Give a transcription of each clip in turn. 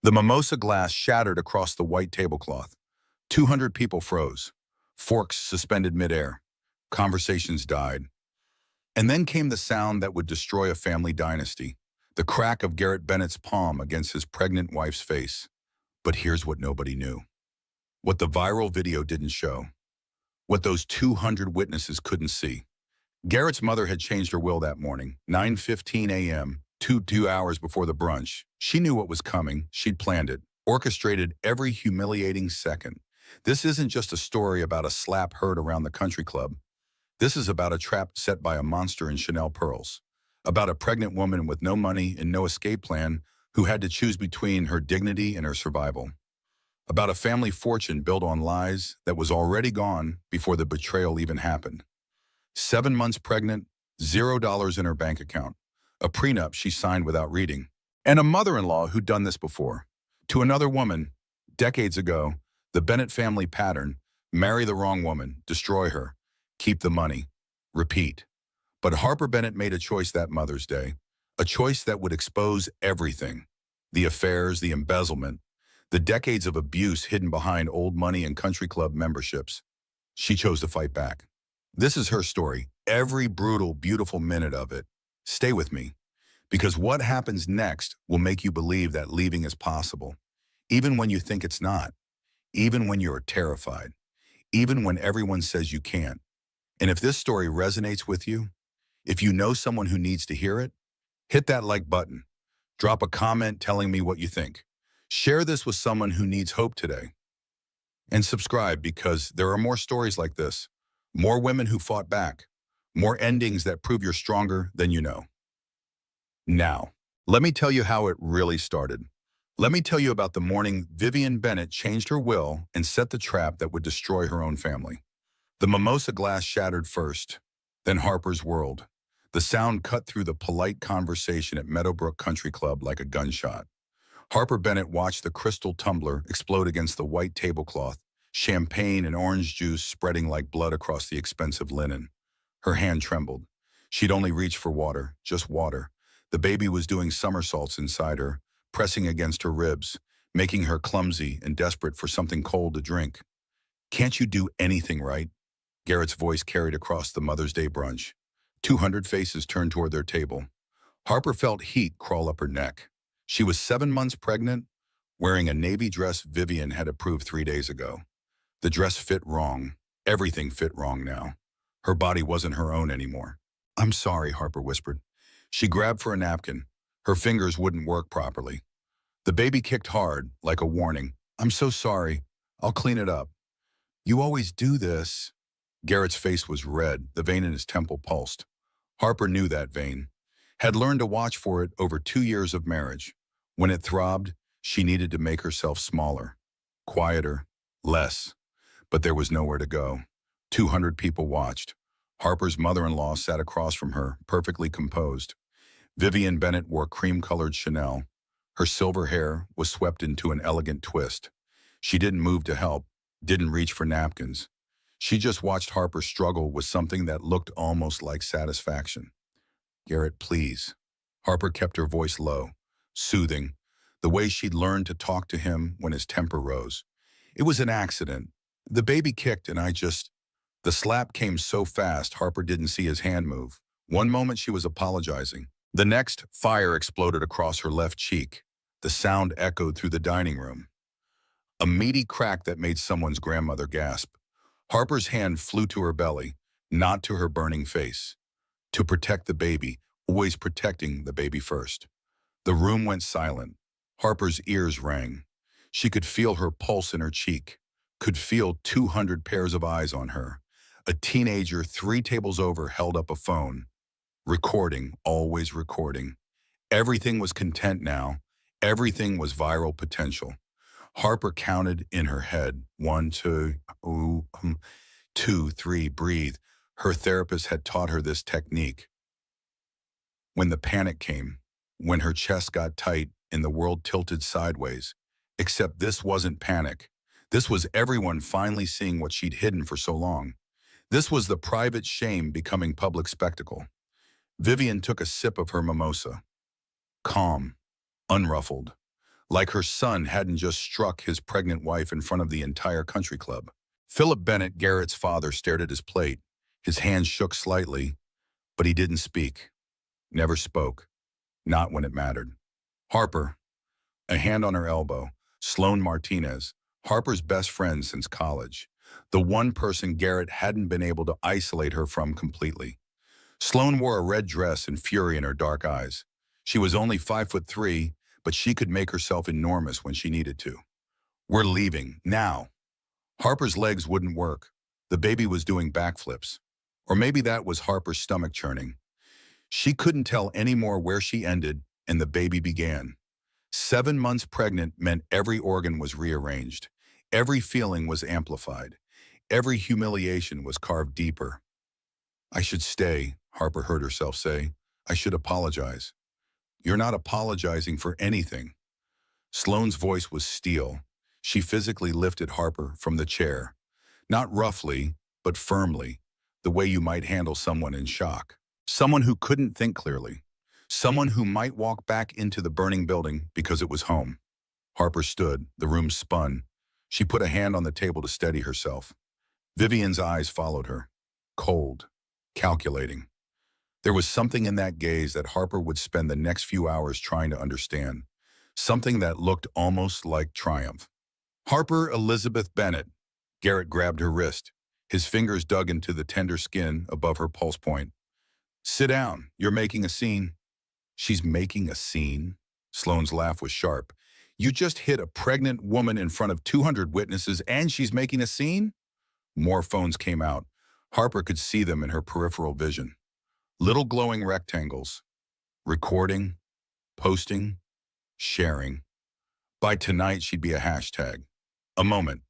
The mimosa glass shattered across the white tablecloth. 200 people froze. Forks suspended midair. Conversations died. And then came the sound that would destroy a family dynasty. The crack of Garrett Bennett's palm against his pregnant wife's face. But here's what nobody knew. What the viral video didn't show. What those 200 witnesses couldn't see. Garrett's mother had changed her will that morning, 9:15 a.m., two hours before the brunch. She knew what was coming. She'd planned it, orchestrated every humiliating second. This isn't just a story about a slap heard around the country club. This is about a trap set by a monster in Chanel pearls. About a pregnant woman with no money and no escape plan who had to choose between her dignity and her survival. About a family fortune built on lies that was already gone before the betrayal even happened. 7 months pregnant, $0 in her bank account. A prenup she signed without reading. And a mother-in-law who'd done this before. To another woman, decades ago, the Bennett family pattern: marry the wrong woman, destroy her, keep the money, repeat. But Harper Bennett made a choice that Mother's Day, a choice that would expose everything. The affairs, the embezzlement, the decades of abuse hidden behind old money and country club memberships. She chose to fight back. This is her story, every brutal, beautiful minute of it. Stay with me, because what happens next will make you believe that leaving is possible, even when you think it's not, even when you're terrified, even when everyone says you can't. And if this story resonates with you, if you know someone who needs to hear it, hit that like button. Drop a comment telling me what you think. Share this with someone who needs hope today. And subscribe, because there are more stories like this, more women who fought back, more endings that prove you're stronger than you know. Now, let me tell you how it really started. Let me tell you about the morning Vivian Bennett changed her will and set the trap that would destroy her own family. The mimosa glass shattered first, then Harper's world. The sound cut through the polite conversation at Meadowbrook Country Club like a gunshot. Harper Bennett watched the crystal tumbler explode against the white tablecloth, champagne and orange juice spreading like blood across the expensive linen. Her hand trembled. She'd only reached for water, just water. The baby was doing somersaults inside her, pressing against her ribs, making her clumsy and desperate for something cold to drink. "Can't you do anything right?" Garrett's voice carried across the Mother's Day brunch. 200 faces turned toward their table. Harper felt heat crawl up her neck. She was 7 months pregnant, wearing a navy dress Vivian had approved 3 days ago. The dress fit wrong. Everything fit wrong now. Her body wasn't her own anymore. "I'm sorry," Harper whispered. She grabbed for a napkin. Her fingers wouldn't work properly. The baby kicked hard, like a warning. "I'm so sorry. I'll clean it up." "You always do this." Garrett's face was red. The vein in his temple pulsed. Harper knew that vein, had learned to watch for it over 2 years of marriage. When it throbbed, she needed to make herself smaller, quieter, less. But there was nowhere to go. 200 people watched. Harper's mother-in-law sat across from her, perfectly composed. Vivian Bennett wore cream-colored Chanel. Her silver hair was swept into an elegant twist. She didn't move to help, didn't reach for napkins. She just watched Harper struggle with something that looked almost like satisfaction. "Garrett, please." Harper kept her voice low, soothing, the way she'd learned to talk to him when his temper rose. "It was an accident. The baby kicked and The slap came so fast Harper didn't see his hand move. One moment she was apologizing. The next, fire exploded across her left cheek. The sound echoed through the dining room. A meaty crack that made someone's grandmother gasp. Harper's hand flew to her belly, not to her burning face. To protect the baby, always protecting the baby first. The room went silent. Harper's ears rang. She could feel her pulse in her cheek, could feel 200 pairs of eyes on her. A teenager 3 tables over held up a phone. Recording, always recording. Everything was content now. Everything was viral potential. Harper counted in her head. 1, 2, 2, 3, breathe. Her therapist had taught her this technique. When the panic came, when her chest got tight and the world tilted sideways, except this wasn't panic. This was everyone finally seeing what she'd hidden for so long. This was the private shame becoming public spectacle. Vivian took a sip of her mimosa. Calm, unruffled, like her son hadn't just struck his pregnant wife in front of the entire country club. Philip Bennett, Garrett's father, stared at his plate. His hands shook slightly, but he didn't speak. Never spoke. Not when it mattered. Harper, a hand on her elbow. Sloan Martinez, Harper's best friend since college. The one person Garrett hadn't been able to isolate her from completely. Sloan wore a red dress and fury in her dark eyes. She was only 5'3", but she could make herself enormous when she needed to. We're leaving, now. Harper's legs wouldn't work. The baby was doing backflips. Or maybe that was Harper's stomach churning. She couldn't tell anymore where she ended and the baby began. 7 months pregnant meant every organ was rearranged. Every feeling was amplified. Every humiliation was carved deeper. I should stay, Harper heard herself say. I should apologize. You're not apologizing for anything. Sloane's voice was steel. She physically lifted Harper from the chair. Not roughly, but firmly, the way you might handle someone in shock. Someone who couldn't think clearly. Someone who might walk back into the burning building because it was home. Harper stood. The room spun. She put a hand on the table to steady herself. Vivian's eyes followed her. Cold. Calculating. There was something in that gaze that Harper would spend the next few hours trying to understand. Something that looked almost like triumph. Harper Elizabeth Bennett. Garrett grabbed her wrist. His fingers dug into the tender skin above her pulse point. Sit down. You're making a scene. She's making a scene? Sloane's laugh was sharp. You just hit a pregnant woman in front of 200 witnesses and she's making a scene? More phones came out. Harper could see them in her peripheral vision. Little glowing rectangles. Recording, posting, sharing. By tonight, she'd be a hashtag. A moment.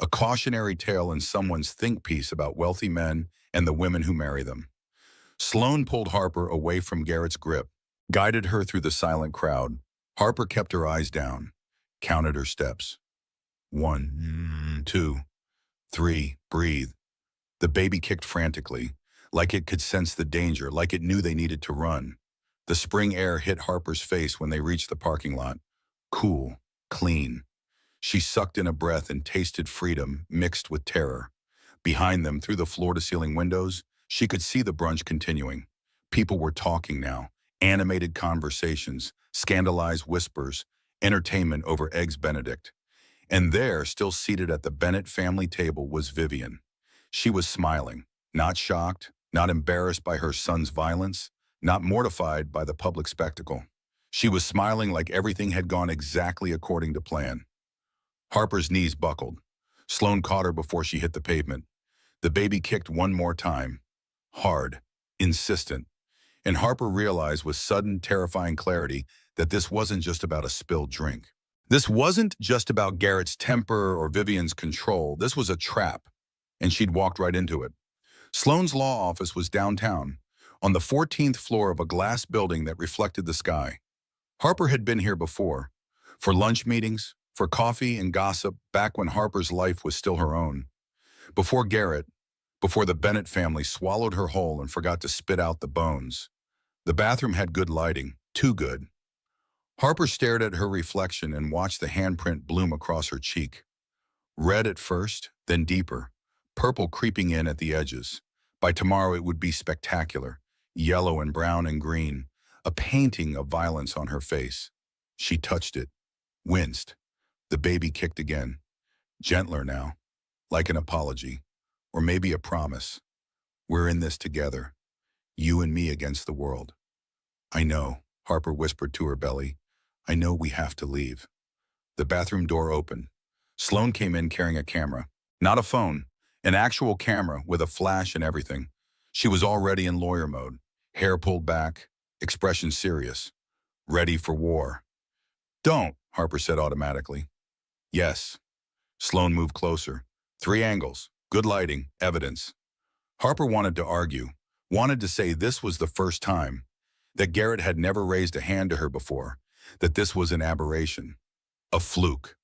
A cautionary tale in someone's think piece about wealthy men and the women who marry them. Sloane pulled Harper away from Garrett's grip, guided her through the silent crowd. Harper kept her eyes down, counted her steps. 1, 2, 3, breathe. The baby kicked frantically, like it could sense the danger, like it knew they needed to run. The spring air hit Harper's face when they reached the parking lot. Cool, clean. She sucked in a breath and tasted freedom mixed with terror. Behind them, through the floor-to-ceiling windows, she could see the brunch continuing. People were talking now, animated conversations, scandalized whispers, entertainment over Eggs Benedict. And there, still seated at the Bennett family table, was Vivian. She was smiling, not shocked, not embarrassed by her son's violence, not mortified by the public spectacle. She was smiling like everything had gone exactly according to plan. Harper's knees buckled. Sloane caught her before she hit the pavement. The baby kicked one more time. Hard, insistent. And Harper realized with sudden, terrifying clarity that this wasn't just about a spilled drink. This wasn't just about Garrett's temper or Vivian's control. This was a trap, and she'd walked right into it. Sloane's law office was downtown, on the 14th floor of a glass building that reflected the sky. Harper had been here before, for lunch meetings, for coffee and gossip, back when Harper's life was still her own. Before Garrett, before the Bennett family swallowed her whole and forgot to spit out the bones. The bathroom had good lighting, too good. Harper stared at her reflection and watched the handprint bloom across her cheek. Red at first, then deeper, purple creeping in at the edges. By tomorrow it would be spectacular, yellow and brown and green, a painting of violence on her face. She touched it, winced. The baby kicked again, gentler now, like an apology, or maybe a promise. We're in this together, you and me against the world. I know, Harper whispered to her belly. I know we have to leave. The bathroom door opened. Sloane came in carrying a camera. Not a phone, an actual camera with a flash and everything. She was already in lawyer mode, hair pulled back, expression serious, ready for war. Don't, Harper said automatically. Yes. Sloane moved closer. 3 angles, good lighting, evidence. Harper wanted to argue, wanted to say this was the first time, that Garrett had never raised a hand to her before, that this was an aberration, a fluke,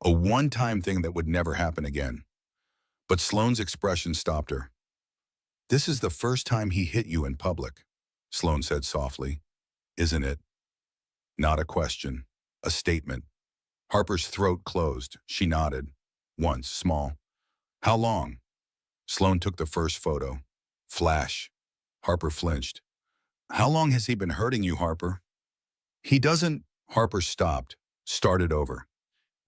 a one-time thing that would never happen again. But Sloane's expression stopped her. This is the first time he hit you in public, Sloane said softly. Isn't it? Not a question, a statement. Harper's throat closed. She nodded. Once, small. How long? Sloan took the first photo. Flash. Harper flinched. How long has he been hurting you, Harper? He doesn't. Harper stopped, started over.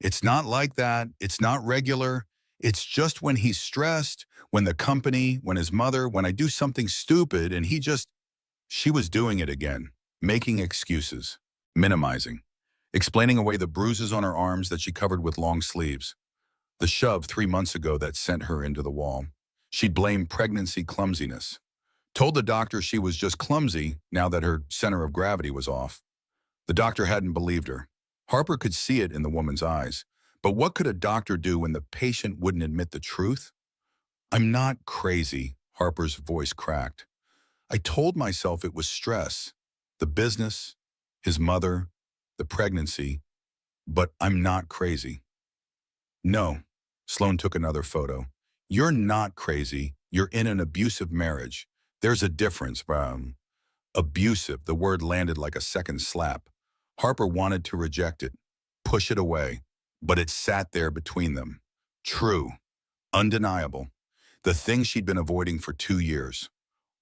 It's not like that. It's not regular. It's just when he's stressed, when the company, when his mother, when I do something stupid and he just... She was doing it again, making excuses, minimizing, explaining away the bruises on her arms that she covered with long sleeves, the shove 3 months ago that sent her into the wall. She'd blamed pregnancy clumsiness. Told the doctor she was just clumsy now that her center of gravity was off. The doctor hadn't believed her. Harper could see it in the woman's eyes. But what could a doctor do when the patient wouldn't admit the truth? I'm not crazy, Harper's voice cracked. I told myself it was stress, the business, his mother, the pregnancy, but I'm not crazy. No, Sloan took another photo. You're not crazy. You're in an abusive marriage. There's a difference, Abusive, the word landed like a second slap. Harper wanted to reject it, push it away, but it sat there between them. True, undeniable, the thing she'd been avoiding for 2 years.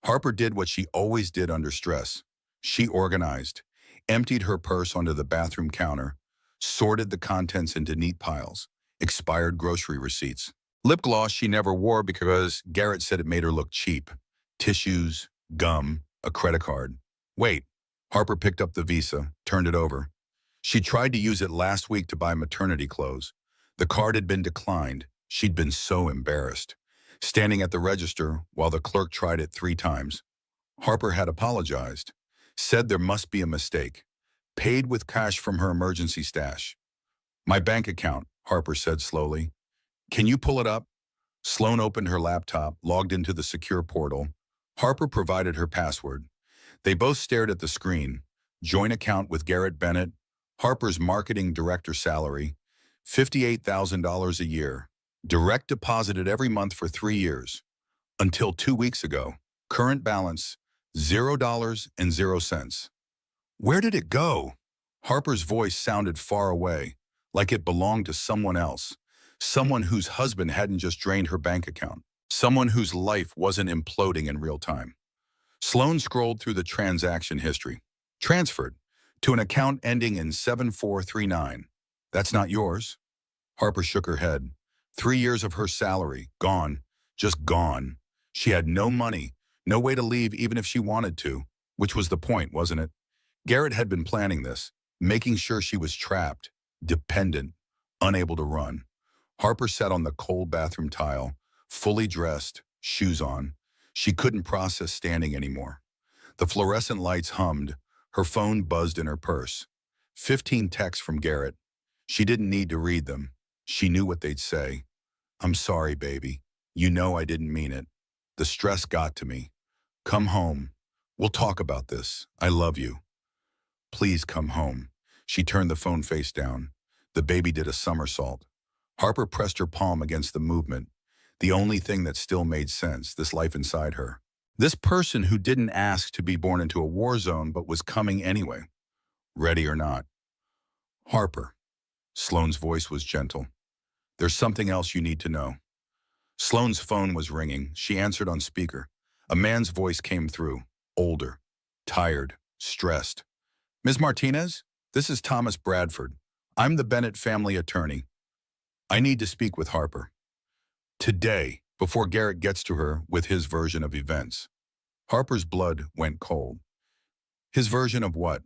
Harper did what she always did under stress. She organized, emptied her purse onto the bathroom counter, sorted the contents into neat piles, expired grocery receipts. Lip gloss she never wore because Garrett said it made her look cheap. Tissues, gum, a credit card. Wait, Harper picked up the Visa, turned it over. She tried to use it last week to buy maternity clothes. The card had been declined. She'd been so embarrassed. Standing at the register while the clerk tried it 3 times. Harper had apologized, said there must be a mistake, paid with cash from her emergency stash. My bank account, Harper said slowly. Can you pull it up? Sloan opened her laptop, logged into the secure portal. Harper provided her password. They both stared at the screen. Joint account with Garrett Bennett, Harper's marketing director salary, $58,000 a year. Direct deposited every month for 3 years. Until 2 weeks ago, current balance, $0.00. Where did it go? Harper's voice sounded far away, like it belonged to someone else. Someone whose husband hadn't just drained her bank account. Someone whose life wasn't imploding in real time. Sloan scrolled through the transaction history. Transferred to an account ending in 7439. That's not yours. Harper shook her head. 3 years of her salary, gone, just gone. She had no money, no way to leave even if she wanted to, which was the point, wasn't it? Garrett had been planning this, making sure she was trapped, dependent, unable to run. Harper sat on the cold bathroom tile, fully dressed, shoes on. She couldn't process standing anymore. The fluorescent lights hummed. Her phone buzzed in her purse. 15 texts from Garrett. She didn't need to read them. She knew what they'd say. I'm sorry, baby. You know I didn't mean it. The stress got to me. Come home. We'll talk about this. I love you. Please come home. She turned the phone face down. The baby did a somersault. Harper pressed her palm against the movement. The only thing that still made sense, this life inside her. This person who didn't ask to be born into a war zone but was coming anyway. Ready or not. Harper. Sloan's voice was gentle. There's something else you need to know. Sloan's phone was ringing. She answered on speaker. A man's voice came through, older, tired, stressed. Ms. Martinez, this is Thomas Bradford. I'm the Bennett family attorney. I need to speak with Harper. Today, before Garrett gets to her with his version of events. Harper's blood went cold. His version of what?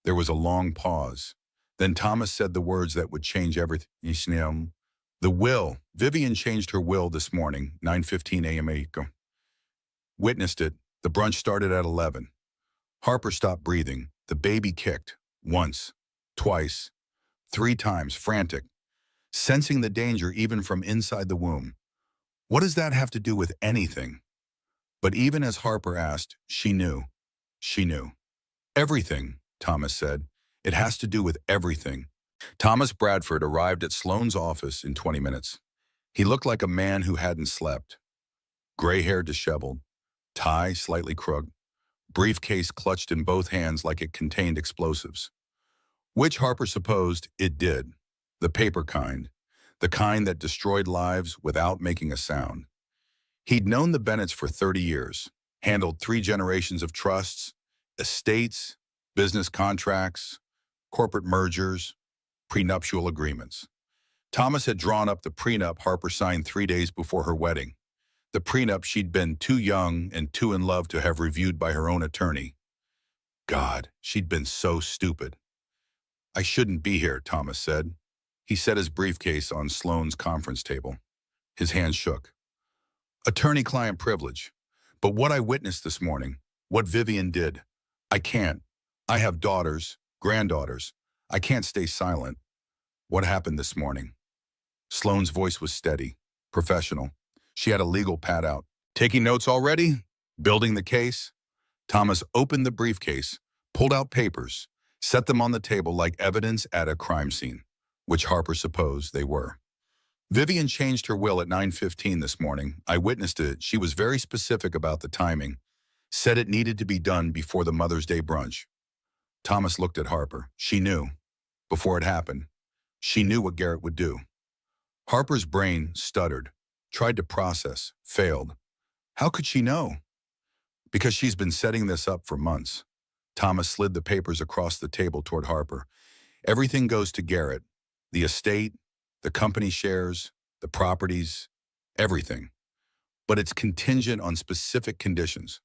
There was a long pause. Then Thomas said the words that would change everything. The will. Vivian changed her will this morning, 9:15 a.m. Witnessed it. The brunch started at 11. Harper stopped breathing. The baby kicked. Once. Twice. 3 times, frantic. Sensing the danger even from inside the womb. What does that have to do with anything? But even as Harper asked, she knew. She knew. Everything, Thomas said. It has to do with everything. Thomas Bradford arrived at Sloan's office in 20 minutes. He looked like a man who hadn't slept. Gray hair disheveled, tie slightly crooked, briefcase clutched in both hands like it contained explosives. Which Harper supposed it did. The paper kind. The kind that destroyed lives without making a sound. He'd known the Bennetts for 30 years, handled 3 generations of trusts, estates, business contracts, corporate mergers, prenuptial agreements. Thomas had drawn up the prenup Harper signed 3 days before her wedding. The prenup she'd been too young and too in love to have reviewed by her own attorney. God, she'd been so stupid. I shouldn't be here, Thomas said. He set his briefcase on Sloane's conference table. His hand shook. Attorney-client privilege. But what I witnessed this morning, what Vivian did, I can't. I have daughters, granddaughters. I can't stay silent. What happened this morning? Sloane's voice was steady, professional. She had a legal pad out. Taking notes already? Building the case? Thomas opened the briefcase, pulled out papers, set them on the table like evidence at a crime scene, which Harper supposed they were. Vivian changed her will at 9:15 this morning. I witnessed it. She was very specific about the timing, said it needed to be done before the Mother's Day brunch. Thomas looked at Harper. She knew. Before it happened, she knew what Garrett would do. Harper's brain stuttered, tried to process, failed. How could she know? Because she's been setting this up for months. Thomas slid the papers across the table toward Harper. Everything goes to Garrett. The estate, the company shares, the properties, everything. But it's contingent on specific conditions.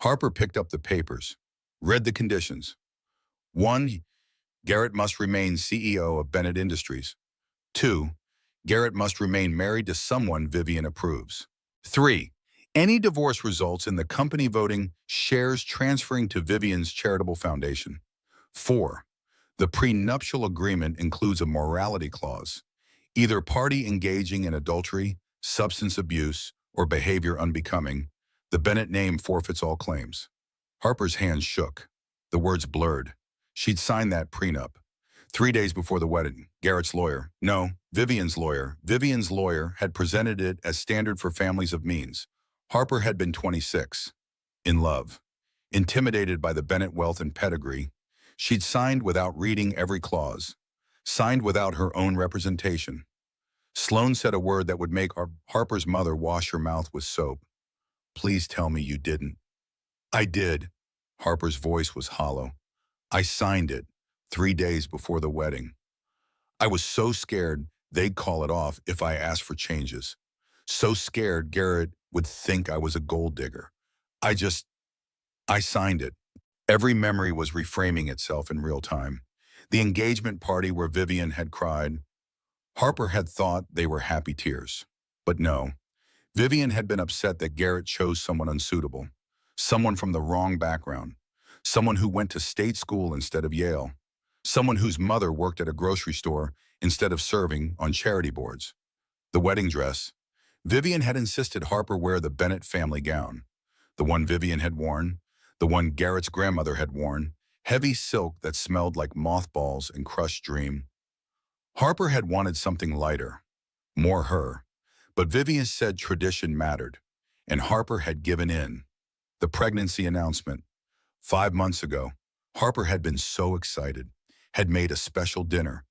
Harper picked up the papers, read the conditions. 1, Garrett must remain CEO of Bennett Industries. 2, Garrett must remain married to someone Vivian approves. 3, any divorce results in the company voting shares transferring to Vivian's charitable foundation. 4, the prenuptial agreement includes a morality clause. Either party engaging in adultery, substance abuse, or behavior unbecoming, the Bennett name forfeits all claims. Harper's hands shook. The words blurred. She'd signed that prenup. 3 days before the wedding, Garrett's lawyer, no, Vivian's lawyer had presented it as standard for families of means. Harper had been 26, in love, intimidated by the Bennett wealth and pedigree. She'd signed without reading every clause, signed without her own representation. Sloane said a word that would make Harper's mother wash her mouth with soap. Please tell me you didn't. I did. Harper's voice was hollow. I signed it 3 days before the wedding. I was so scared they'd call it off if I asked for changes. So scared Garrett would think I was a gold digger. I signed it. Every memory was reframing itself in real time. The engagement party where Vivian had cried. Harper had thought they were happy tears. But no, Vivian had been upset that Garrett chose someone unsuitable, someone from the wrong background, someone who went to state school instead of Yale, someone whose mother worked at a grocery store instead of serving on charity boards. The wedding dress. Vivian had insisted Harper wear the Bennett family gown, the one Vivian had worn, the one Garrett's grandmother had worn, heavy silk that smelled like mothballs and crushed dream. Harper had wanted something lighter, more her, but Vivian said tradition mattered, and Harper had given in. The pregnancy announcement. 5 months ago, Harper had been so excited, had made a special dinner,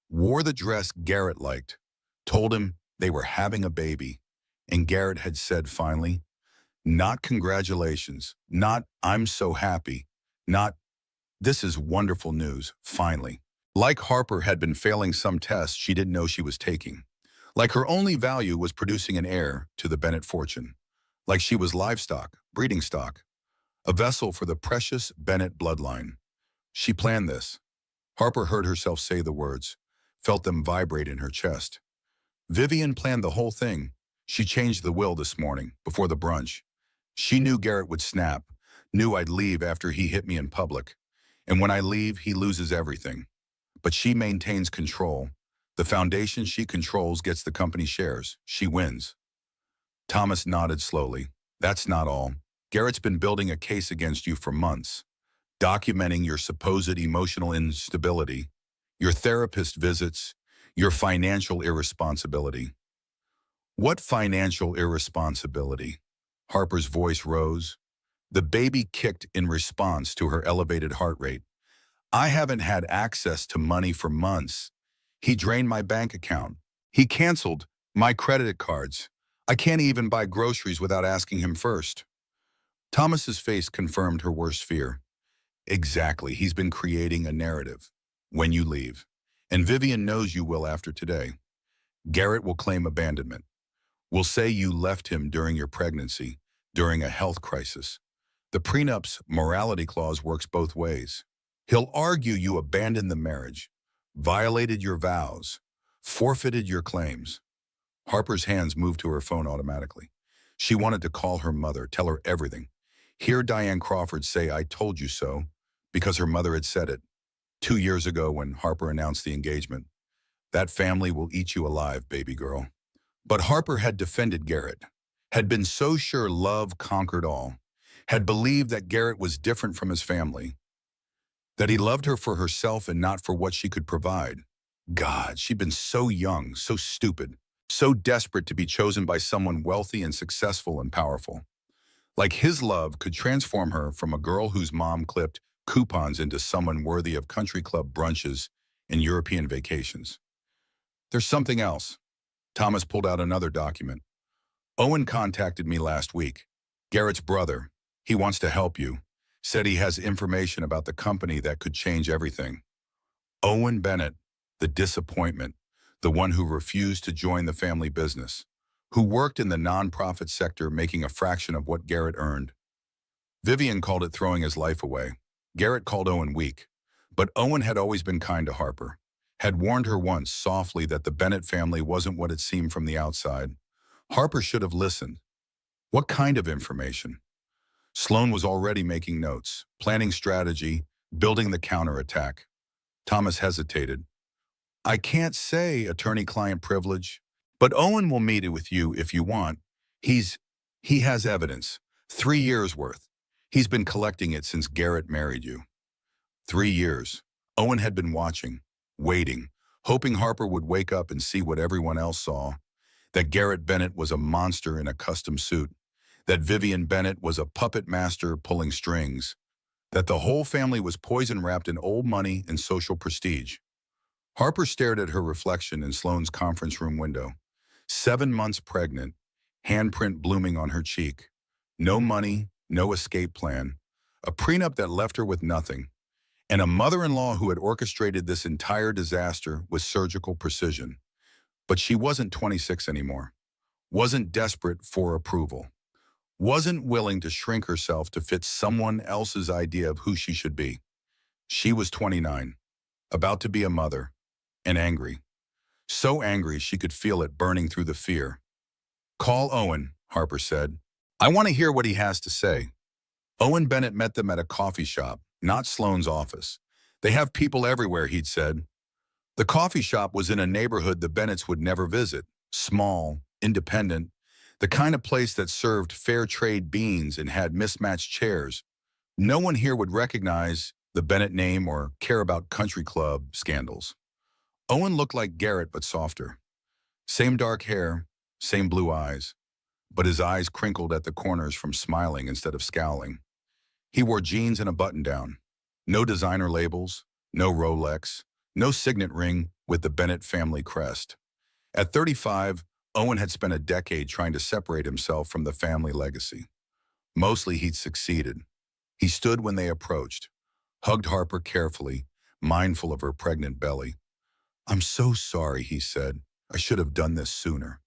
wore the dress Garrett liked, told him they were having a baby, and Garrett had said finally, not congratulations, not I'm so happy, not this is wonderful news, finally. Like Harper had been failing some tests she didn't know she was taking. Like her only value was producing an heir to the Bennett fortune. Like she was livestock, breeding stock, a vessel for the precious Bennett bloodline. She planned this. Harper heard herself say the words, felt them vibrate in her chest. Vivian planned the whole thing. She changed the will this morning, before the brunch. She knew Garrett would snap, knew I'd leave after he hit me in public. And when I leave, he loses everything. But she maintains control. The foundation she controls gets the company shares. She wins. Thomas nodded slowly. That's not all. Garrett's been building a case against you for months, documenting your supposed emotional instability, your therapist visits, your financial irresponsibility. What financial irresponsibility? Harper's voice rose. The baby kicked in response to her elevated heart rate. I haven't had access to money for months. He drained my bank account. He canceled my credit cards. I can't even buy groceries without asking him first. Thomas's face confirmed her worst fear. Exactly, he's been creating a narrative. When you leave. And Vivian knows you will after today. Garrett will claim abandonment. Will say you left him during your pregnancy, during a health crisis. The prenup's morality clause works both ways. He'll argue you abandoned the marriage, violated your vows, forfeited your claims. Harper's hands moved to her phone automatically. She wanted to call her mother, tell her everything. Hear Diane Crawford say, "I told you so," because her mother had said it 2 years ago when Harper announced the engagement. That family will eat you alive, baby girl. But Harper had defended Garrett, had been so sure love conquered all, had believed that Garrett was different from his family, that he loved her for herself and not for what she could provide. God, she'd been so young, so stupid, so desperate to be chosen by someone wealthy and successful and powerful. Like his love could transform her from a girl whose mom clipped coupons into someone worthy of country club brunches and European vacations. There's something else. Thomas pulled out another document. Owen contacted me last week. Garrett's brother. He wants to help you. Said he has information about the company that could change everything. Owen Bennett, the disappointment, the one who refused to join the family business, who worked in the nonprofit sector making a fraction of what Garrett earned. Vivian called it throwing his life away. Garrett called Owen weak. But Owen had always been kind to Harper, had warned her once softly that the Bennett family wasn't what it seemed from the outside. Harper should have listened. What kind of information? Sloan was already making notes, planning strategy, building the counterattack. Thomas hesitated. I can't say attorney-client privilege, but Owen will meet it with you if you want. He has evidence. 3 years worth. He's been collecting it since Garrett married you. 3 years. Owen had been watching, waiting, hoping Harper would wake up and see what everyone else saw, that Garrett Bennett was a monster in a custom suit, that Vivian Bennett was a puppet master pulling strings, that the whole family was poison-wrapped in old money and social prestige. Harper stared at her reflection in Sloan's conference room window. 7 months pregnant, handprint blooming on her cheek. No money, no escape plan, a prenup that left her with nothing, and a mother-in-law who had orchestrated this entire disaster with surgical precision. But she wasn't 26 anymore, wasn't desperate for approval, wasn't willing to shrink herself to fit someone else's idea of who she should be. She was 29, about to be a mother, and angry. So angry she could feel it burning through the fear. Call Owen, Harper said. I want to hear what he has to say. Owen Bennett met them at a coffee shop, not Sloan's office. They have people everywhere, he'd said. The coffee shop was in a neighborhood the Bennetts would never visit. Small, independent, the kind of place that served fair trade beans and had mismatched chairs. No one here would recognize the Bennett name or care about country club scandals. Owen looked like Garrett, but softer. Same dark hair, same blue eyes, but his eyes crinkled at the corners from smiling instead of scowling. He wore jeans and a button-down. No designer labels, no Rolex, no signet ring with the Bennett family crest. At 35, Owen had spent a decade trying to separate himself from the family legacy. Mostly he'd succeeded. He stood when they approached, hugged Harper carefully, mindful of her pregnant belly. I'm so sorry, he said. I should have done this sooner.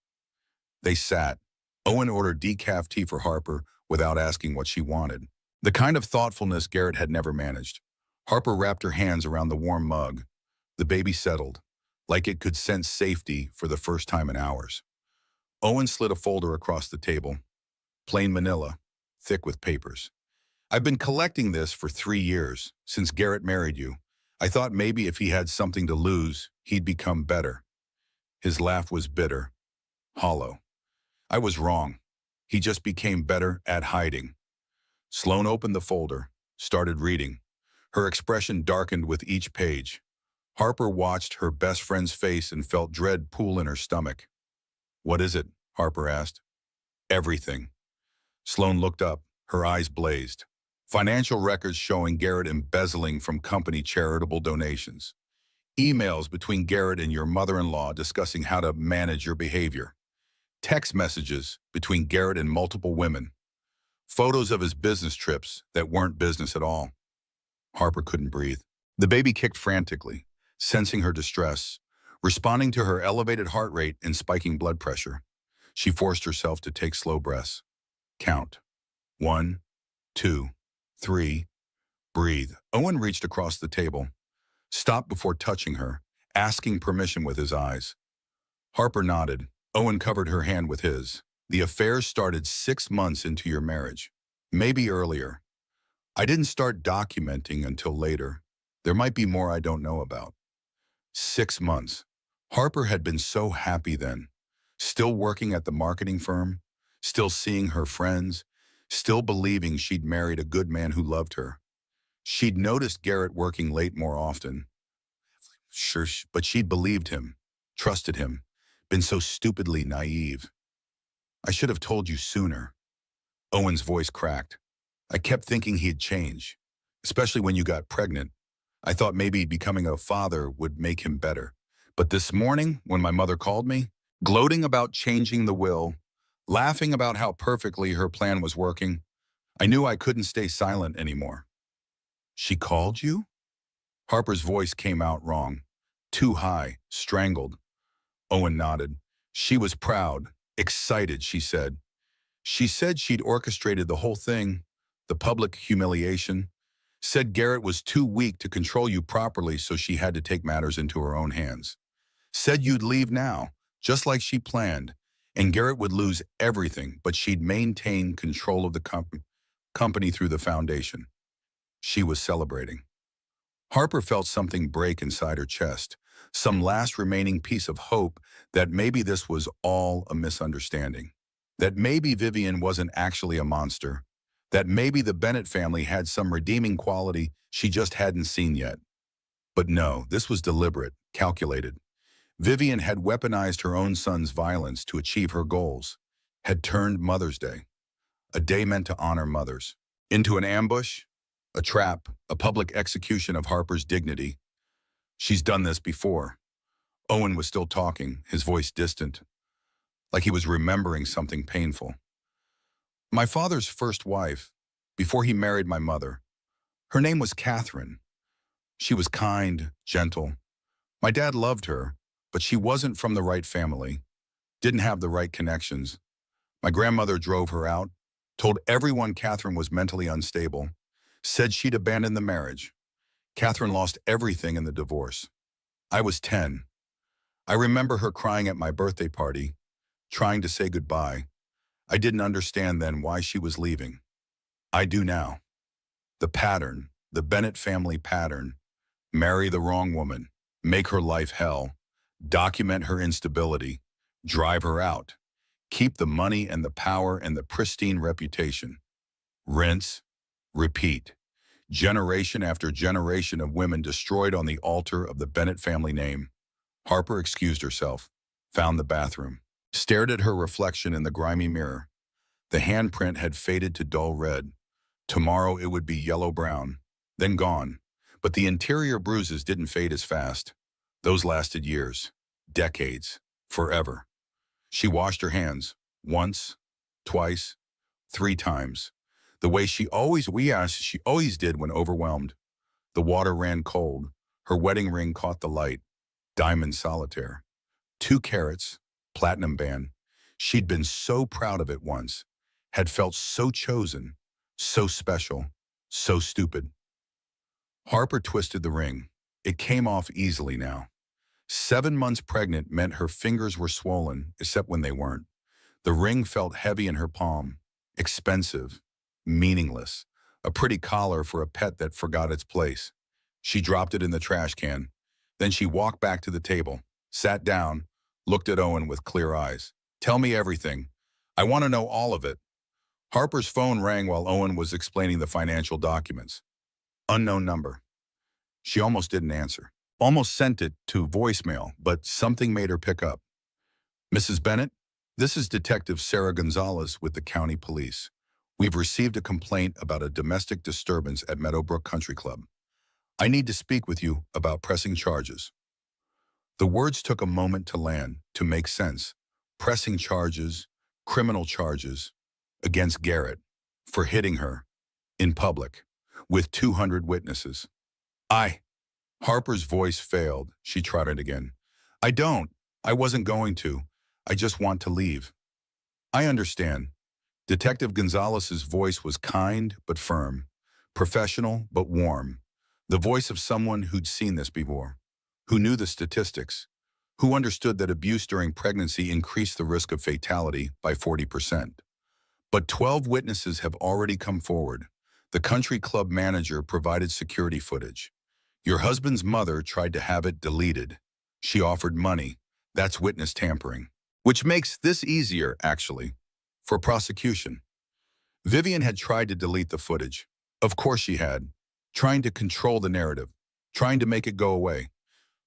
They sat. Owen ordered decaf tea for Harper without asking what she wanted. The kind of thoughtfulness Garrett had never managed. Harper wrapped her hands around the warm mug. The baby settled, like it could sense safety for the first time in hours. Owen slid a folder across the table. Plain manila, thick with papers. I've been collecting this for 3 years, since Garrett married you. I thought maybe if he had something to lose, he'd become better. His laugh was bitter, hollow. I was wrong. He just became better at hiding. Sloan opened the folder, started reading. Her expression darkened with each page. Harper watched her best friend's face and felt dread pool in her stomach. What is it? Harper asked. Everything. Sloan looked up, her eyes blazed. Financial records showing Garrett embezzling from company charitable donations. Emails between Garrett and your mother-in-law discussing how to manage your behavior. Text messages between Garrett and multiple women. Photos of his business trips that weren't business at all. Harper couldn't breathe. The baby kicked frantically, sensing her distress, responding to her elevated heart rate and spiking blood pressure. She forced herself to take slow breaths. Count. 1, 2, 3. Breathe. Owen reached across the table, stopped before touching her, asking permission with his eyes. Harper nodded. Owen covered her hand with his. The affair started 6 months into your marriage. Maybe earlier. I didn't start documenting until later. There might be more I don't know about. 6 months. Harper had been so happy then. Still working at the marketing firm, still seeing her friends, still believing she'd married a good man who loved her. She'd noticed Garrett working late more often. Sure, but she'd believed him, trusted him, been so stupidly naive. I should have told you sooner. Owen's voice cracked. I kept thinking he'd change, especially when you got pregnant. I thought maybe becoming a father would make him better. But this morning, when my mother called me, gloating about changing the will, laughing about how perfectly her plan was working, I knew I couldn't stay silent anymore. She called you? Harper's voice came out wrong. Too high, strangled. Owen nodded. She was proud, excited, she said. She said she'd orchestrated the whole thing, the public humiliation, said Garrett was too weak to control you properly, so she had to take matters into her own hands. Said you'd leave now, just like she planned, and Garrett would lose everything, but she'd maintain control of the company through the foundation. She was celebrating. Harper felt something break inside her chest, some last remaining piece of hope that maybe this was all a misunderstanding, that maybe Vivian wasn't actually a monster, that maybe the Bennett family had some redeeming quality she just hadn't seen yet. But no, this was deliberate, calculated. Vivian had weaponized her own son's violence to achieve her goals, had turned Mother's Day, a day meant to honor mothers, into an ambush, a trap, a public execution of Harper's dignity. She's done this before. Owen was still talking, his voice distant, like he was remembering something painful. My father's first wife, before he married my mother, her name was Catherine. She was kind, gentle. My dad loved her, but she wasn't from the right family, didn't have the right connections. My grandmother drove her out, told everyone Catherine was mentally unstable, said she'd abandon the marriage. Catherine lost everything in the divorce. I was 10. I remember her crying at my birthday party, trying to say goodbye. I didn't understand then why she was leaving. I do now. The pattern, the Bennett family pattern, marry the wrong woman, make her life hell, document her instability, drive her out, keep the money and the power and the pristine reputation. Rinse, repeat. Generation after generation of women destroyed on the altar of the Bennett family name. Harper excused herself, found the bathroom, stared at her reflection in the grimy mirror. The handprint had faded to dull red. Tomorrow it would be yellow-brown, then gone. But the interior bruises didn't fade as fast. Those lasted years, decades, forever. She washed her hands, once, twice, 3 times. The way she always did when overwhelmed. The water ran cold. Her wedding ring caught the light. Diamond solitaire. 2 carats, platinum band. She'd been so proud of it once, had felt so chosen, so special, so stupid. Harper twisted the ring. It came off easily now. 7 months pregnant meant her fingers were swollen, except when they weren't. The ring felt heavy in her palm, expensive, meaningless, a pretty collar for a pet that forgot its place. She dropped it in the trash can. Then she walked back to the table, sat down, looked at Owen with clear eyes. Tell me everything. I want to know all of it. Harper's phone rang while Owen was explaining the financial documents. Unknown number. She almost didn't answer. Almost sent it to voicemail, but something made her pick up. Mrs. Bennett, this is Detective Sarah Gonzalez with the county police. We've received a complaint about a domestic disturbance at Meadowbrook Country Club. I need to speak with you about pressing charges. The words took a moment to land, to make sense. Pressing charges, criminal charges, against Garrett for hitting her in public with 200 witnesses. I. Harper's voice failed. She trotted again. I don't. I wasn't going to. I just want to leave. I understand. Detective Gonzalez's voice was kind but firm, professional but warm. The voice of someone who'd seen this before, who knew the statistics, who understood that abuse during pregnancy increased the risk of fatality by 40%. But 12 witnesses have already come forward. The country club manager provided security footage. Your husband's mother tried to have it deleted. She offered money. That's witness tampering. Which makes this easier, actually, for prosecution. Vivian had tried to delete the footage. Of course she had. Trying to control the narrative. Trying to make it go away.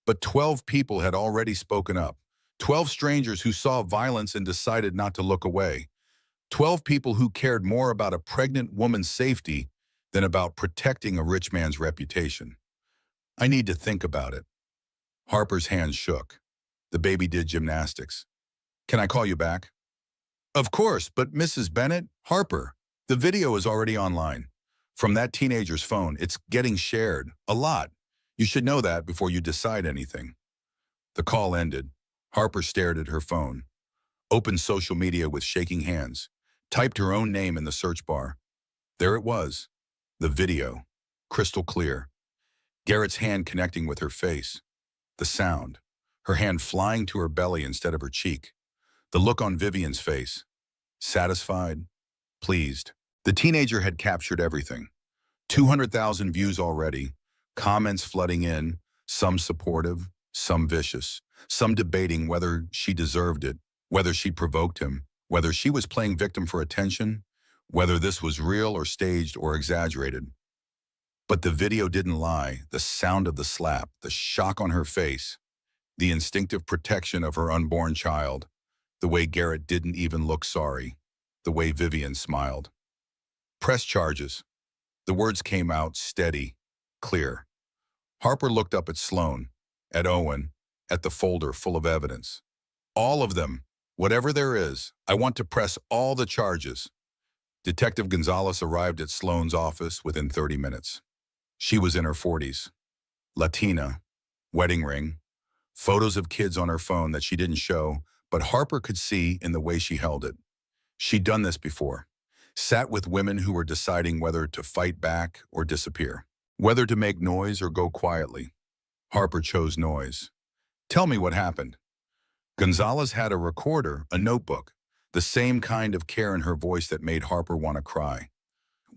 But 12 people had already spoken up. 12 strangers who saw violence and decided not to look away. 12 people who cared more about a pregnant woman's safety than about protecting a rich man's reputation. I need to think about it. Harper's hands shook. The baby did gymnastics. Can I call you back? Of course, but Mrs. Bennett, Harper, the video is already online. From that teenager's phone, it's getting shared. A lot. You should know that before you decide anything. The call ended. Harper stared at her phone. Opened social media with shaking hands. Typed her own name in the search bar. There it was. The video. Crystal clear. Garrett's hand connecting with her face. The sound. Her hand flying to her belly instead of her cheek. The look on Vivian's face. Satisfied. Pleased. The teenager had captured everything. 200,000 views already. Comments flooding in. Some supportive. Some vicious. Some debating whether she deserved it. Whether she provoked him. Whether she was playing victim for attention. Whether this was real or staged or exaggerated. But the video didn't lie. The sound of the slap. The shock on her face. The instinctive protection of her unborn child. The way Garrett didn't even look sorry. The way Vivian smiled. Press charges. The words came out steady, clear. Harper looked up at Sloan, at Owen, at the folder full of evidence. All of them, whatever there is, I want to press all the charges. Detective Gonzalez arrived at Sloan's office within 30 minutes. She was in her 40s. Latina, wedding ring, photos of kids on her phone that she didn't show, but Harper could see in the way she held it. She'd done this before. Sat with women who were deciding whether to fight back or disappear. Whether to make noise or go quietly. Harper chose noise. Tell me what happened. Gonzalez had a recorder, a notebook, the same kind of care in her voice that made Harper want to cry.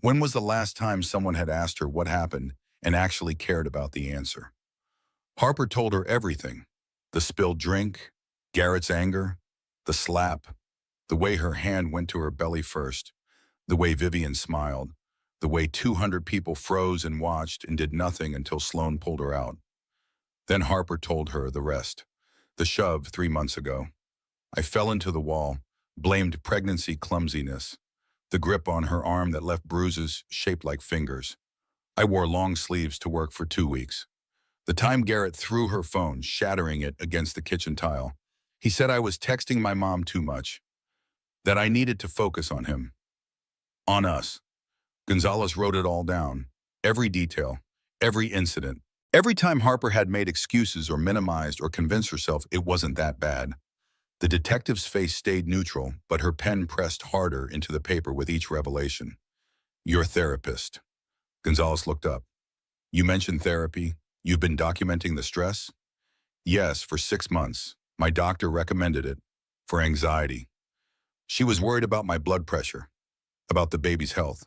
When was the last time someone had asked her what happened and actually cared about the answer? Harper told her everything. The spilled drink, Garrett's anger, the slap, the way her hand went to her belly first, the way Vivian smiled, the way 200 people froze and watched and did nothing until Sloan pulled her out. Then Harper told her the rest. The shove 3 months ago. I fell into the wall, blamed pregnancy clumsiness, the grip on her arm that left bruises shaped like fingers. I wore long sleeves to work for 2 weeks. The time Garrett threw her phone, shattering it against the kitchen tile. He said I was texting my mom too much, that I needed to focus on him. On us. Gonzalez wrote it all down. Every detail, every incident. Every time Harper had made excuses or minimized or convinced herself it wasn't that bad. The detective's face stayed neutral, but her pen pressed harder into the paper with each revelation. Your therapist. Gonzalez looked up. You mentioned therapy. You've been documenting the stress? Yes, for 6 months. My doctor recommended it. For anxiety. She was worried about my blood pressure. About the baby's health.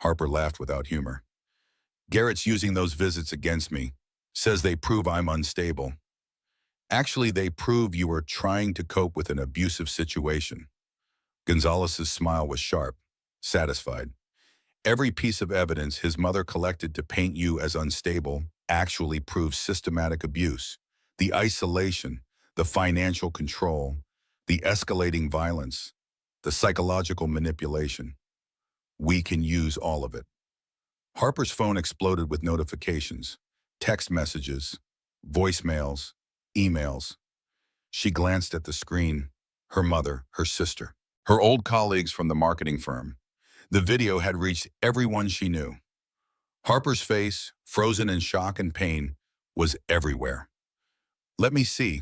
Harper laughed without humor. Garrett's using those visits against me. Says they prove I'm unstable. Actually, they prove you are trying to cope with an abusive situation. Gonzalez's smile was sharp, satisfied. Every piece of evidence his mother collected to paint you as unstable actually proves systematic abuse. The isolation, the financial control, the escalating violence, the psychological manipulation. We can use all of it. Harper's phone exploded with notifications, text messages, voicemails, emails. She glanced at the screen. Her mother, her sister, her old colleagues from the marketing firm. The video had reached everyone she knew. Harper's face, frozen in shock and pain, was everywhere. Let me see.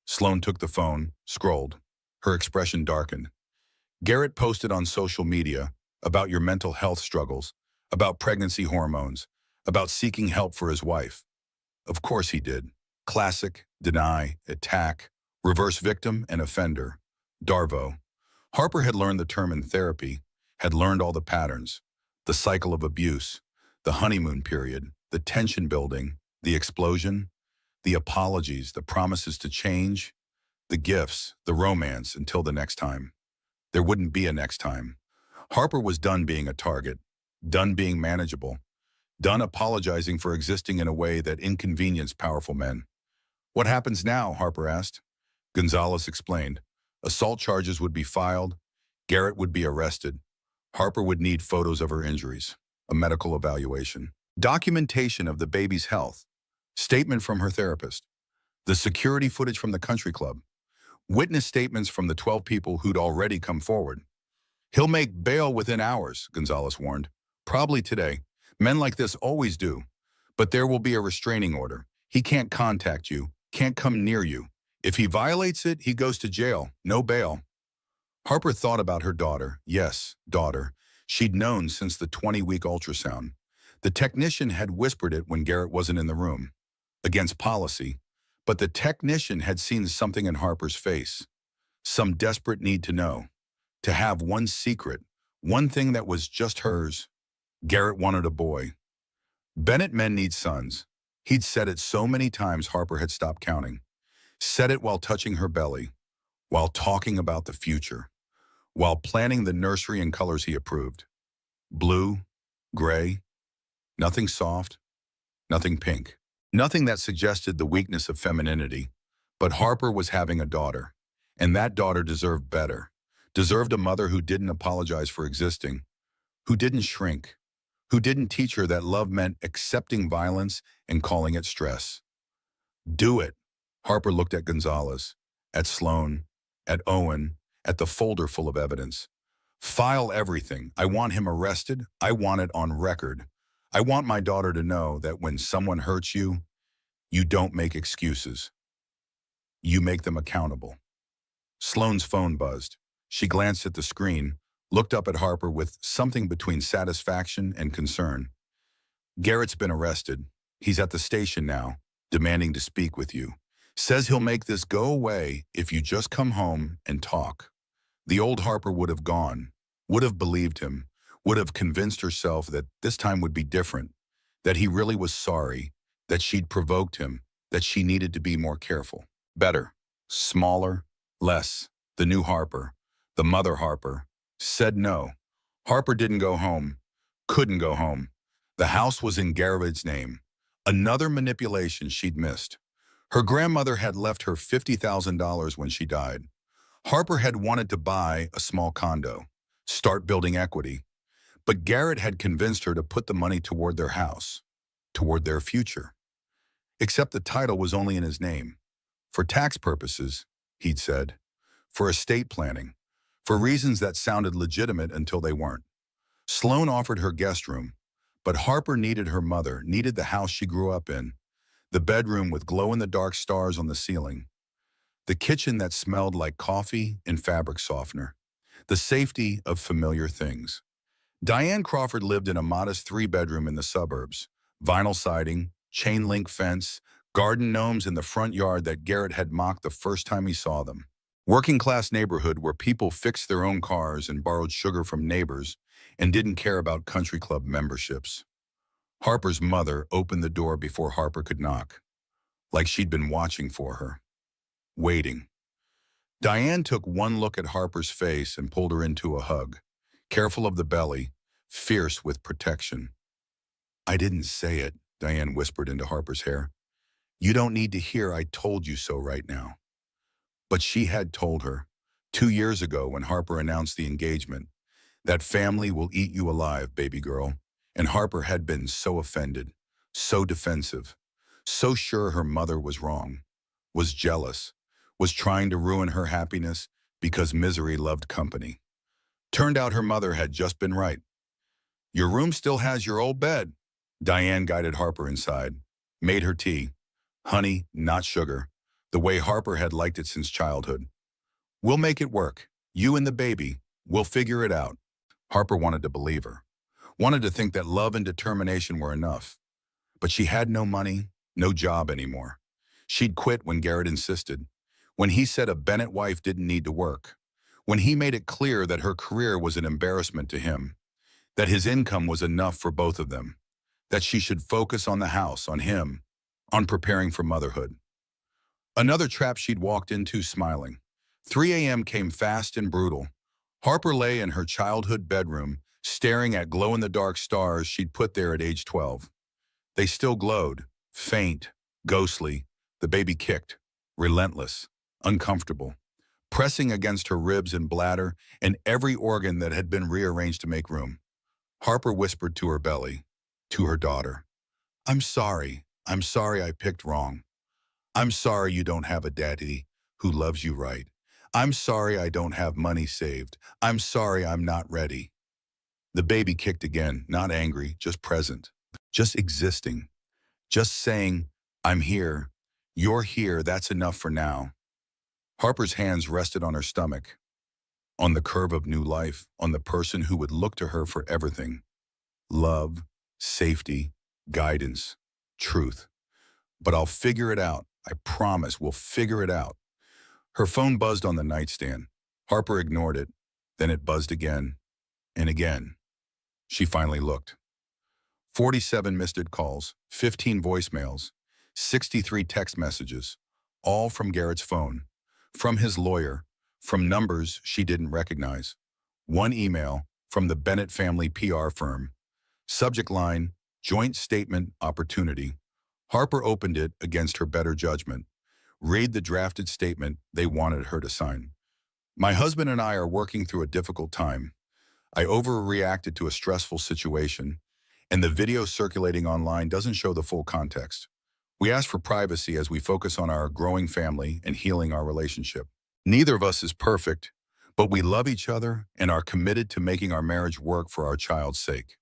Sloan took the phone, scrolled. Her expression darkened. Garrett posted on social media about your mental health struggles, about pregnancy hormones, about seeking help for his wife. Of course he did. Classic, deny, attack, reverse victim and offender. Darvo. Harper had learned the term in therapy, had learned all the patterns, the cycle of abuse, the honeymoon period, the tension building, the explosion, the apologies, the promises to change, the gifts, the romance until the next time. There wouldn't be a next time. Harper was done being a target, done being manageable, done apologizing for existing in a way that inconvenienced powerful men. What happens now? Harper asked. Gonzalez explained. Assault charges would be filed, Garrett would be arrested, Harper would need photos of her injuries, a medical evaluation, documentation of the baby's health, statement from her therapist, the security footage from the country club, witness statements from the 12 people who'd already come forward. He'll make bail within hours, Gonzalez warned. Probably today. Men like this always do. But there will be a restraining order. He can't contact you, can't come near you. If he violates it, he goes to jail. No bail. Harper thought about her daughter. Yes, daughter. She'd known since the 20-week ultrasound. The technician had whispered it when Garrett wasn't in the room. Against policy. But the technician had seen something in Harper's face. Some desperate need to know. To have one secret. One thing that was just hers. Garrett wanted a boy. Bennett men need sons. He'd said it so many times Harper had stopped counting. Said it while touching her belly. While talking about the future. While planning the nursery in colors he approved. Blue, gray, nothing soft, nothing pink. Nothing that suggested the weakness of femininity. But Harper was having a daughter. And that daughter deserved better. Deserved a mother who didn't apologize for existing. Who didn't shrink. Who didn't teach her that love meant accepting violence and calling it stress. Do it. Harper looked at Gonzalez, at Sloan, at Owen, at the folder full of evidence. File everything. I want him arrested. I want it on record. I want my daughter to know that when someone hurts you, you don't make excuses. You make them accountable. Sloan's phone buzzed. She glanced at the screen, looked up at Harper with something between satisfaction and concern. Garrett's been arrested. He's at the station now, demanding to speak with you. Says he'll make this go away if you just come home and talk. The old Harper would have gone, would have believed him, would have convinced herself that this time would be different, that he really was sorry, that she'd provoked him, that she needed to be more careful. Better, smaller, less. The new Harper, the mother Harper, said no. Harper didn't go home, couldn't go home. The house was in Garrett's name. Another manipulation she'd missed. Her grandmother had left her $50,000 when she died. Harper had wanted to buy a small condo, start building equity. But Garrett had convinced her to put the money toward their house, toward their future. Except the title was only in his name. For tax purposes, he'd said. For estate planning. For reasons that sounded legitimate until they weren't. Sloan offered her guest room, but Harper needed her mother, needed the house she grew up in, the bedroom with glow-in-the-dark stars on the ceiling, the kitchen that smelled like coffee and fabric softener, the safety of familiar things. Diane Crawford lived in a modest 3-bedroom in the suburbs, vinyl siding, chain-link fence, garden gnomes in the front yard that Garrett had mocked the first time he saw them. Working-class neighborhood where people fixed their own cars and borrowed sugar from neighbors and didn't care about country club memberships. Harper's mother opened the door before Harper could knock, like she'd been watching for her, waiting. Diane took one look at Harper's face and pulled her into a hug, careful of the belly, fierce with protection. I didn't say it, Diane whispered into Harper's hair. You don't need to hear I told you so right now. But she had told her, 2 years ago when Harper announced the engagement, that family will eat you alive, baby girl. And Harper had been so offended, so defensive, so sure her mother was wrong. was jealous, was trying to ruin her happiness because misery loved company. Turned out her mother had just been right. Your room still has your old bed. Diane guided Harper inside, made her tea. Honey, not sugar, the way Harper had liked it since childhood. We'll make it work. You and the baby. We'll figure it out. Harper wanted to believe her, wanted to think that love and determination were enough. But she had no money, no job anymore. She'd quit when Garrett insisted, when he said a Bennett wife didn't need to work, when he made it clear that her career was an embarrassment to him, that his income was enough for both of them, that she should focus on the house, on him, on preparing for motherhood. Another trap she'd walked into smiling. 3 a.m. came fast and brutal. Harper lay in her childhood bedroom, staring at glow-in-the-dark stars she'd put there at age 12. They still glowed, faint, ghostly. The baby kicked, relentless, uncomfortable, pressing against her ribs and bladder and every organ that had been rearranged to make room. Harper whispered to her belly, to her daughter, I'm sorry I picked wrong. I'm sorry you don't have a daddy who loves you right. I'm sorry I don't have money saved. I'm sorry I'm not ready. The baby kicked again, not angry, just present, just existing, just saying, I'm here, you're here, that's enough for now. Harper's hands rested on her stomach, on the curve of new life, on the person who would look to her for everything. Love, safety, guidance, truth. But I'll figure it out. I promise we'll figure it out. Her phone buzzed on the nightstand. Harper ignored it. Then it buzzed again and again. She finally looked. 47 missed calls, 15 voicemails, 63 text messages, all from Garrett's phone, from his lawyer, from numbers she didn't recognize. One email from the Bennett family PR firm. Subject line, joint statement opportunity. Harper opened it against her better judgment. Read the drafted statement they wanted her to sign. My husband and I are working through a difficult time. I overreacted to a stressful situation, and the video circulating online doesn't show the full context. We ask for privacy as we focus on our growing family and healing our relationship. Neither of us is perfect, but we love each other and are committed to making our marriage work for our child's sake.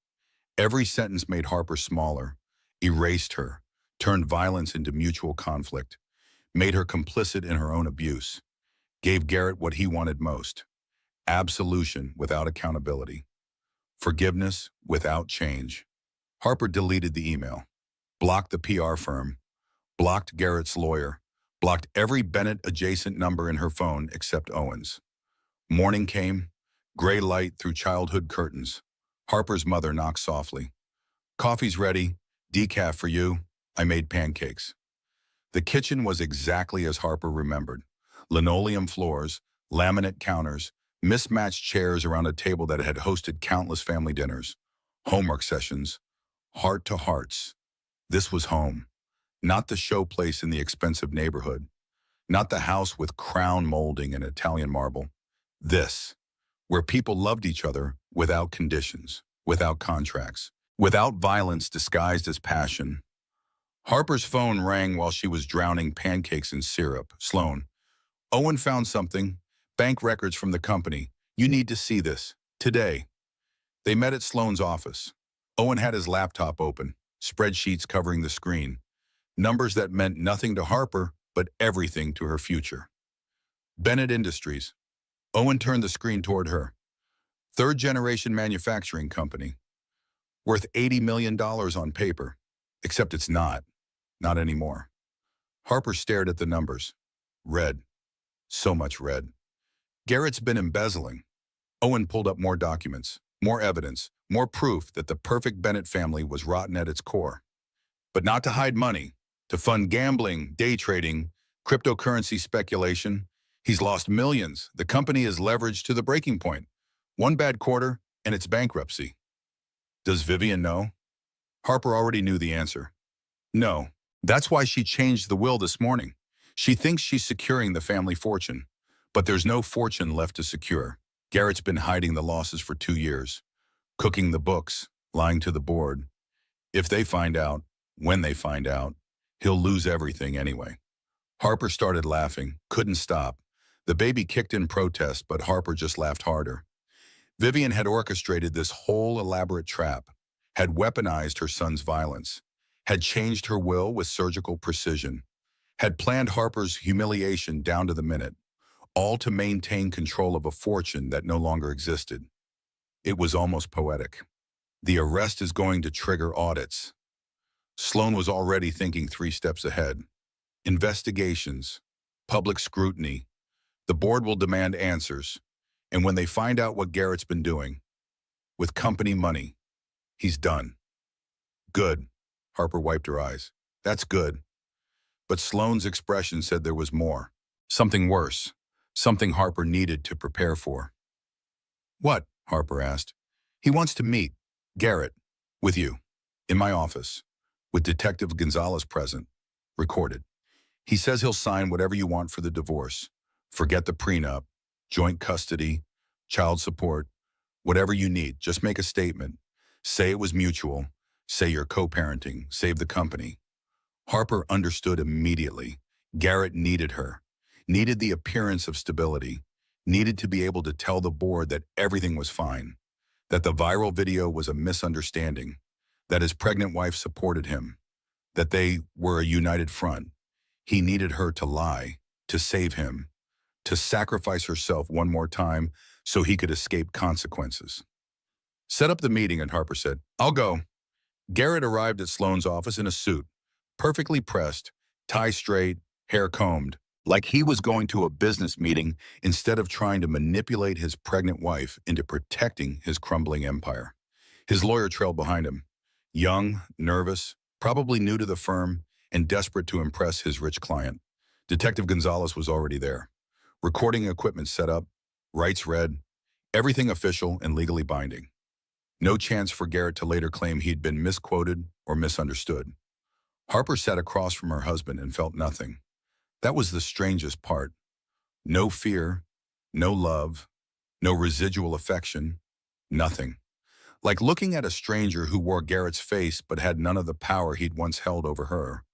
Every sentence made Harper smaller, erased her, turned violence into mutual conflict, made her complicit in her own abuse, gave Garrett what he wanted most, absolution without accountability, forgiveness without change. Harper deleted the email, blocked the PR firm, blocked Garrett's lawyer, blocked every Bennett-adjacent number in her phone except Owen's. Morning came, gray light through childhood curtains. Harper's mother knocked softly. Coffee's ready, decaf for you. I made pancakes. The kitchen was exactly as Harper remembered. Linoleum floors, laminate counters, mismatched chairs around a table that had hosted countless family dinners, homework sessions, heart-to-hearts. This was home, not the showplace in the expensive neighborhood, not the house with crown molding and Italian marble. This, where people loved each other without conditions, without contracts, without violence disguised as passion. Harper's phone rang while she was drowning pancakes in syrup. Sloan. Owen found something. Bank records from the company. You need to see this. Today. They met at Sloan's office. Owen had his laptop open, spreadsheets covering the screen. Numbers that meant nothing to Harper, but everything to her future. Bennett Industries. Owen turned the screen toward her. Third-generation manufacturing company. Worth $80 million on paper. Except it's not. Not anymore. Harper stared at the numbers. Red. So much red. Garrett's been embezzling. Owen pulled up more documents, more evidence, more proof that the perfect Bennett family was rotten at its core. But not to hide money, to fund gambling, day trading, cryptocurrency speculation. He's lost millions. The company is leveraged to the breaking point. One bad quarter, and it's bankruptcy. Does Vivian know? Harper already knew the answer. No. That's why she changed the will this morning. She thinks she's securing the family fortune, but there's no fortune left to secure. Garrett's been hiding the losses for 2 years, cooking the books, lying to the board. If they find out, when they find out, he'll lose everything anyway. Harper started laughing, couldn't stop. The baby kicked in protest, but Harper just laughed harder. Vivian had orchestrated this whole elaborate trap, had weaponized her son's violence, had changed her will with surgical precision, had planned Harper's humiliation down to the minute, all to maintain control of a fortune that no longer existed. It was almost poetic. The arrest is going to trigger audits. Sloan was already thinking 3 steps ahead. Investigations, public scrutiny. The board will demand answers. And when they find out what Garrett's been doing, with company money, he's done. Good. Harper wiped her eyes. That's good. But Sloan's expression said there was more. Something worse. Something Harper needed to prepare for. What? Harper asked. He wants to meet Garrett with you in my office, with Detective Gonzalez present, recorded. He says he'll sign whatever you want for the divorce. Forget the prenup, joint custody, child support, whatever you need. Just make a statement. Say it was mutual. Say you're co-parenting. Save the company. Harper understood immediately. Garrett needed her, needed the appearance of stability, needed to be able to tell the board that everything was fine, that the viral video was a misunderstanding, that his pregnant wife supported him, that they were a united front. He needed her to lie, to save him, to sacrifice herself one more time so he could escape consequences. Set up the meeting, and Harper said, I'll go. Garrett arrived at Sloan's office in a suit, perfectly pressed, tie straight, hair combed, like he was going to a business meeting instead of trying to manipulate his pregnant wife into protecting his crumbling empire. His lawyer trailed behind him, young, nervous, probably new to the firm, and desperate to impress his rich client. Detective Gonzalez was already there. Recording equipment set up, rights read, everything official and legally binding. No chance for Garrett to later claim he'd been misquoted or misunderstood. Harper sat across from her husband and felt nothing. That was the strangest part. No fear, no love, no residual affection, nothing. Like looking at a stranger who wore Garrett's face but had none of the power he'd once held over her.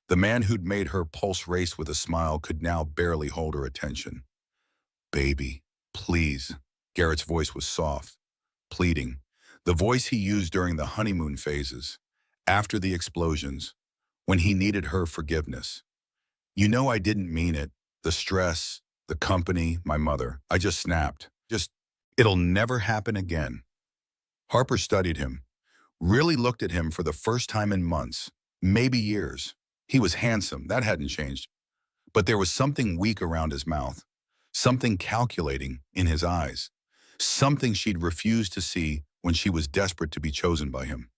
The man who'd made her pulse race with a smile could now barely hold her attention. Baby, please. Garrett's voice was soft, pleading. The voice he used during the honeymoon phases, after the explosions, when he needed her forgiveness. You know I didn't mean it. The stress, the company, my mother. I just snapped. It'll never happen again. Harper studied him, really looked at him for the first time in months, maybe years. He was handsome, that hadn't changed. But there was something weak around his mouth, something calculating in his eyes, something she'd refused to see when she was desperate to be chosen by him.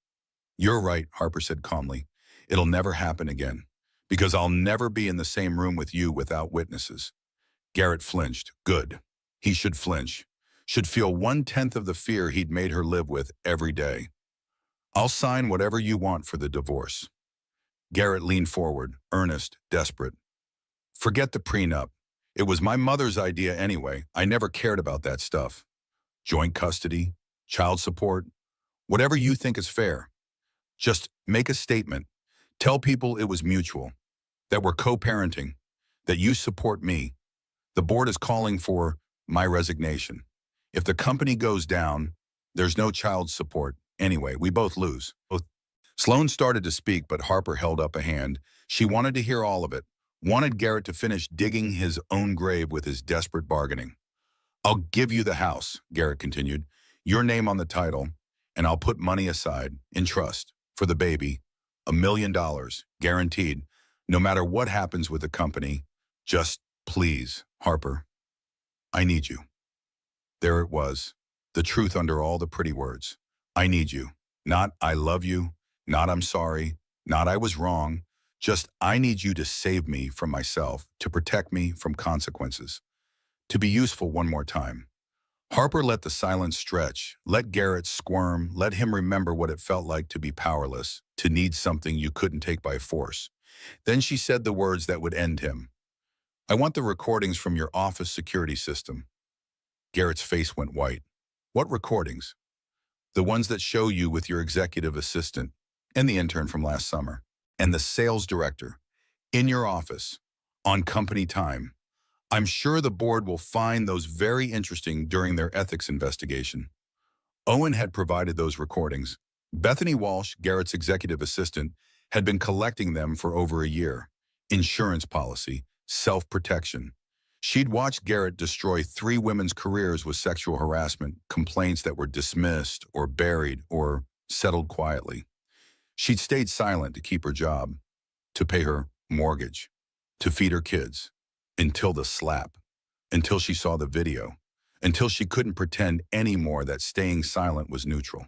You're right, Harper said calmly. It'll never happen again, because I'll never be in the same room with you without witnesses. Garrett flinched. Good. He should flinch. Should feel 1/10 of the fear he'd made her live with every day. I'll sign whatever you want for the divorce. Garrett leaned forward, earnest, desperate. Forget the prenup. It was my mother's idea anyway. I never cared about that stuff. Joint custody, child support, whatever you think is fair. Just make a statement. Tell people it was mutual, that we're co-parenting, that you support me. The board is calling for my resignation. If the company goes down, there's no child support. Anyway, we both lose. Sloan started to speak, but Harper held up a hand. She wanted to hear all of it, wanted Garrett to finish digging his own grave with his desperate bargaining. I'll give you the house, Garrett continued, your name on the title, and I'll put money aside, in trust, for the baby, $1 million, guaranteed, no matter what happens with the company. Just please, Harper, I need you. There it was, the truth under all the pretty words. I need you. Not I love you, not I'm sorry, not I was wrong. Just I need you to save me from myself, to protect me from consequences, to be useful one more time. Harper let the silence stretch, let Garrett squirm, let him remember what it felt like to be powerless, to need something you couldn't take by force. Then she said the words that would end him. I want the recordings from your office security system. Garrett's face went white. What recordings? The ones that show you with your executive assistant and the intern from last summer and the sales director in your office, on company time. I'm sure the board will find those very interesting during their ethics investigation. Owen had provided those recordings. Bethany Walsh, Garrett's executive assistant, had been collecting them for over a year. Insurance policy, self-protection. She'd watched Garrett destroy 3 women's careers with sexual harassment, complaints that were dismissed or buried or settled quietly. She'd stayed silent to keep her job, to pay her mortgage, to feed her kids, until the slap, until she saw the video, until she couldn't pretend anymore that staying silent was neutral.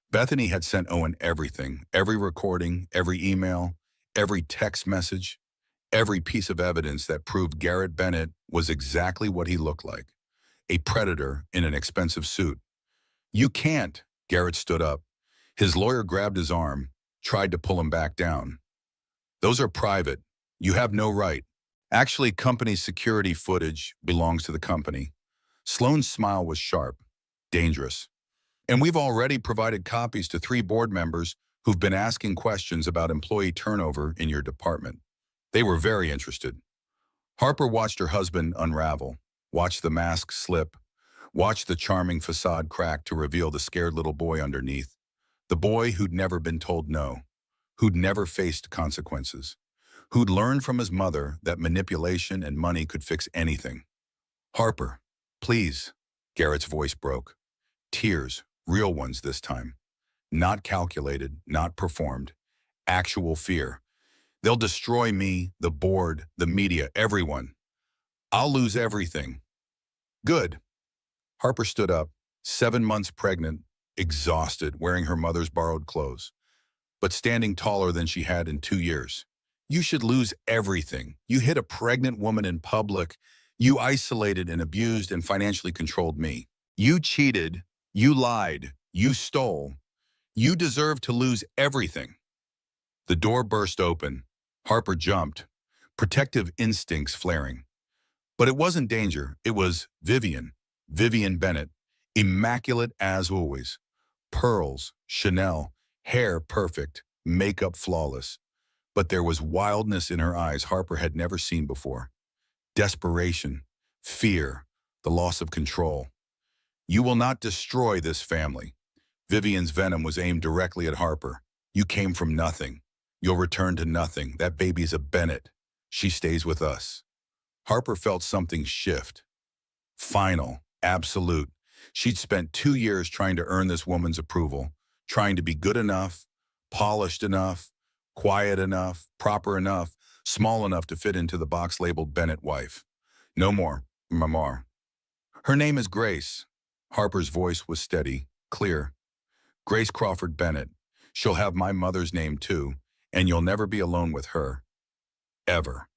Bethany had sent Owen everything, every recording, every email, every text message, every piece of evidence that proved Garrett Bennett was exactly what he looked like, a predator in an expensive suit. You can't, Garrett stood up. His lawyer grabbed his arm, tried to pull him back down. Those are private. You have no right. Actually, company security footage belongs to the company. Sloane's smile was sharp, dangerous. And we've already provided copies to 3 board members who've been asking questions about employee turnover in your department. They were very interested. Harper watched her husband unravel, watched the mask slip, watched the charming facade crack to reveal the scared little boy underneath. The boy who'd never been told no, who'd never faced consequences, who'd learned from his mother that manipulation and money could fix anything. Harper, please, Garrett's voice broke. Tears, real ones this time. Not calculated, not performed. Actual fear. They'll destroy me, the board, the media, everyone. I'll lose everything. Good. Harper stood up, 7 months pregnant, exhausted, wearing her mother's borrowed clothes, but standing taller than she had in 2 years. You should lose everything. You hit a pregnant woman in public. You isolated and abused and financially controlled me. You cheated. You lied. You stole. You deserve to lose everything. The door burst open. Harper jumped, protective instincts flaring. But it wasn't danger. It was Vivian Bennett, immaculate as always. Pearls, Chanel, hair perfect, makeup flawless. But there was wildness in her eyes Harper had never seen before. Desperation, fear, the loss of control. You will not destroy this family. Vivian's venom was aimed directly at Harper. You came from nothing. You'll return to nothing. That baby's a Bennett. She stays with us. Harper felt something shift. Final, absolute. She'd spent 2 years trying to earn this woman's approval, trying to be good enough, polished enough, quiet enough, proper enough, small enough to fit into the box labeled Bennett wife. No more, Mamar. Her name is Grace. Harper's voice was steady, clear. Grace Crawford Bennett. She'll have my mother's name too, and you'll never be alone with her. Ever.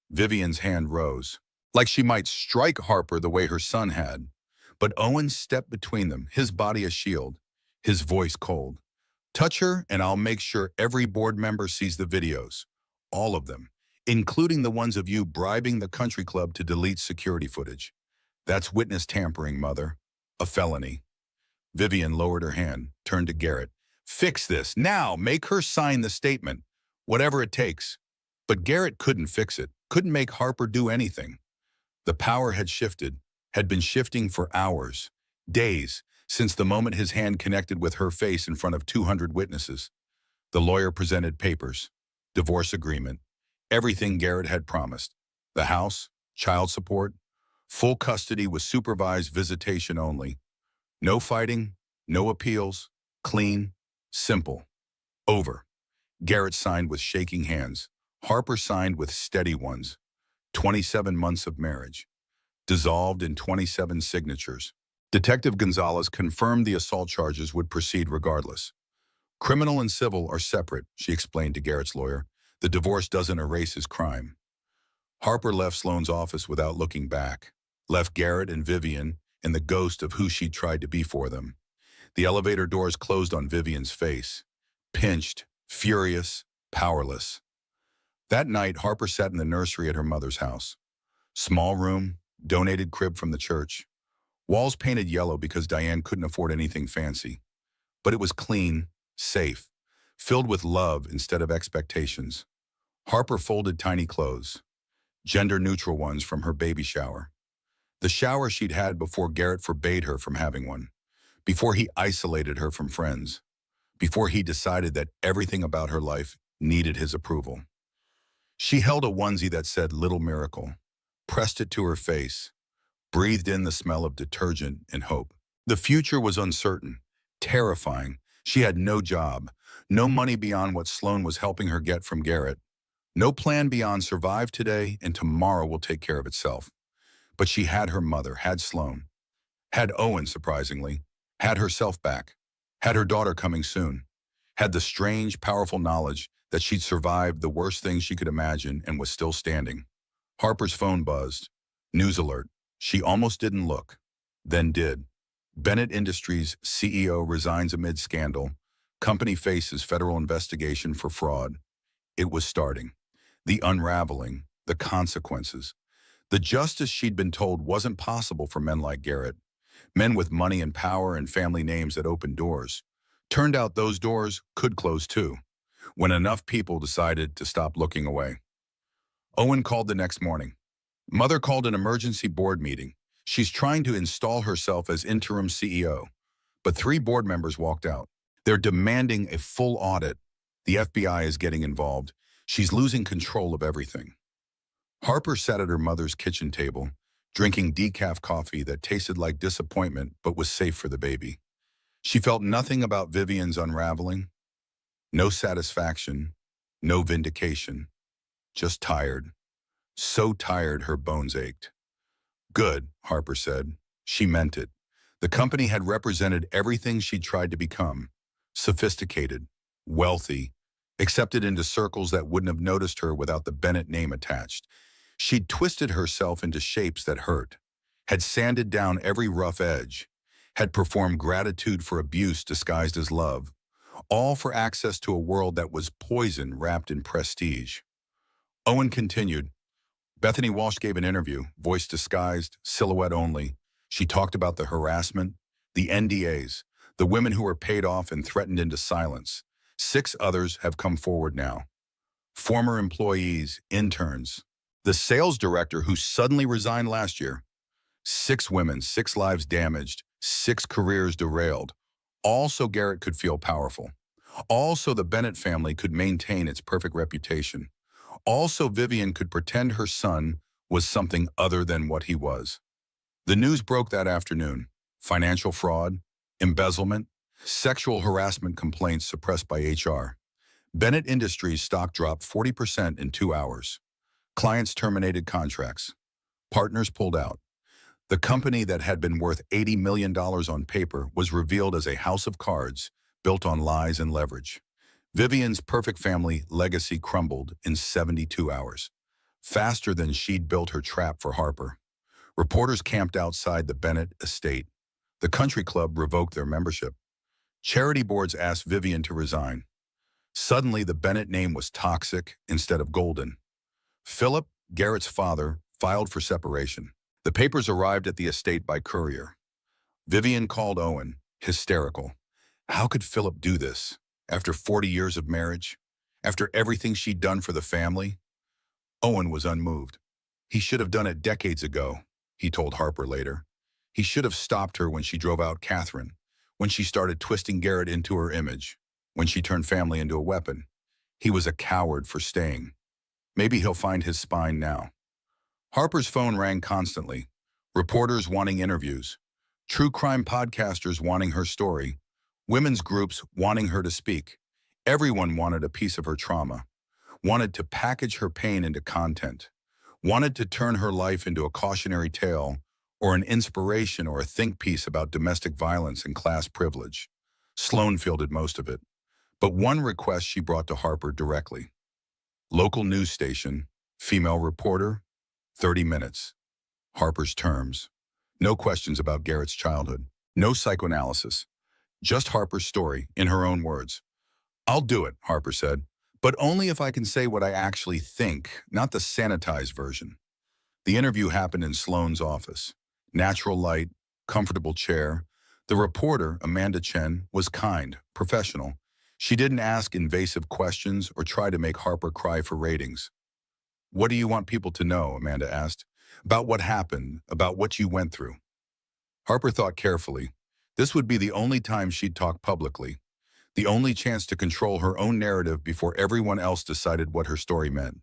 Vivian's hand rose, like she might strike Harper the way her son had. But Owen stepped between them, his body a shield, his voice cold. Touch her and I'll make sure every board member sees the videos. All of them, including the ones of you bribing the country club to delete security footage. That's witness tampering, Mother. A felony. Vivian lowered her hand, turned to Garrett. Fix this, now, make her sign the statement, whatever it takes. But Garrett couldn't fix it, couldn't make Harper do anything. The power had shifted, had been shifting for hours, days, since the moment his hand connected with her face in front of 200 witnesses. The lawyer presented papers, divorce agreement, everything Garrett had promised. The house, child support, full custody with supervised visitation only. No fighting, no appeals, clean, simple. Over. Garrett signed with shaking hands. Harper signed with steady ones. 27 months of marriage. Dissolved in 27 signatures. Detective Gonzalez confirmed the assault charges would proceed regardless. Criminal and civil are separate, she explained to Garrett's lawyer. The divorce doesn't erase his crime. Harper left Sloane's office without looking back. Left Garrett and Vivian and the ghost of who she'd tried to be for them. The elevator doors closed on Vivian's face. Pinched, furious, powerless. That night, Harper sat in the nursery at her mother's house. Small room, donated crib from the church. Walls painted yellow because Diane couldn't afford anything fancy. But it was clean, safe, filled with love instead of expectations. Harper folded tiny clothes. gender-neutral ones from her baby shower. The shower she'd had before Garrett forbade her from having one, before he isolated her from friends, before he decided that everything about her life needed his approval. She held a onesie that said "Little Miracle," pressed it to her face, breathed in the smell of detergent and hope. The future was uncertain, terrifying. She had no job, no money beyond what Sloan was helping her get from Garrett, no plan beyond survive today and tomorrow will take care of itself. But she had her mother, had Sloan, had Owen, surprisingly, had herself back, had her daughter coming soon, had the strange, powerful knowledge that she'd survived the worst things she could imagine and was still standing. Harper's phone buzzed. News alert. She almost didn't look, then did. Bennett Industries CEO resigns amid scandal. Company faces federal investigation for fraud. It was starting. The unraveling, the consequences. The justice she'd been told wasn't possible for men like Garrett, men with money and power and family names that opened doors. Turned out those doors could close too, when enough people decided to stop looking away. Owen called the next morning. Mother called an emergency board meeting. She's trying to install herself as interim CEO, but 3 board members walked out. They're demanding a full audit. The FBI is getting involved. She's losing control of everything. Harper sat at her mother's kitchen table, drinking decaf coffee that tasted like disappointment but was safe for the baby. She felt nothing about Vivian's unraveling, no satisfaction, no vindication, just tired. So tired her bones ached. Good, Harper said. She meant it. The company had represented everything she'd tried to become. Sophisticated, wealthy, accepted into circles that wouldn't have noticed her without the Bennett name attached. She'd twisted herself into shapes that hurt, had sanded down every rough edge, had performed gratitude for abuse disguised as love, all for access to a world that was poison wrapped in prestige. Owen continued. Bethany Walsh gave an interview, voice disguised, silhouette only. She talked about the harassment, the NDAs, the women who were paid off and threatened into silence. 6 others have come forward now. Former employees, interns, the sales director who suddenly resigned last year. 6 women, 6 lives damaged, 6 careers derailed. All so Garrett could feel powerful. All so the Bennett family could maintain its perfect reputation. Also, Vivian could pretend her son was something other than what he was. The news broke that afternoon. Financial fraud, embezzlement, sexual harassment complaints suppressed by HR. Bennett Industries stock dropped 40% in 2 hours. Clients terminated contracts. Partners pulled out. The company that had been worth $80 million on paper was revealed as a house of cards built on lies and leverage. Vivian's perfect family legacy crumbled in 72 hours, faster than she'd built her trap for Harper. Reporters camped outside the Bennett estate. The country club revoked their membership. Charity boards asked Vivian to resign. Suddenly, the Bennett name was toxic instead of golden. Philip, Garrett's father, filed for separation. The papers arrived at the estate by courier. Vivian called Owen, hysterical. How could Philip do this? After 40 years of marriage? After everything she'd done for the family? Owen was unmoved. He should have done it decades ago, he told Harper later. He should have stopped her when she drove out Catherine, when she started twisting Garrett into her image, when she turned family into a weapon. He was a coward for staying. Maybe he'll find his spine now. Harper's phone rang constantly. Reporters wanting interviews. True crime podcasters wanting her story. Women's groups wanting her to speak. Everyone wanted a piece of her trauma. Wanted to package her pain into content. Wanted to turn her life into a cautionary tale or an inspiration or a think piece about domestic violence and class privilege. Sloan fielded most of it. But one request she brought to Harper directly. Local news station, female reporter, 30 minutes. Harper's terms. No questions about Garrett's childhood. No psychoanalysis. Just Harper's story, in her own words. I'll do it, Harper said, but only if I can say what I actually think, not the sanitized version. The interview happened in Sloan's office. Natural light, comfortable chair. The reporter, Amanda Chen, was kind, professional. She didn't ask invasive questions or try to make Harper cry for ratings. What do you want people to know? Amanda asked. About what happened, about what you went through. Harper thought carefully. This would be the only time she'd talk publicly, the only chance to control her own narrative before everyone else decided what her story meant.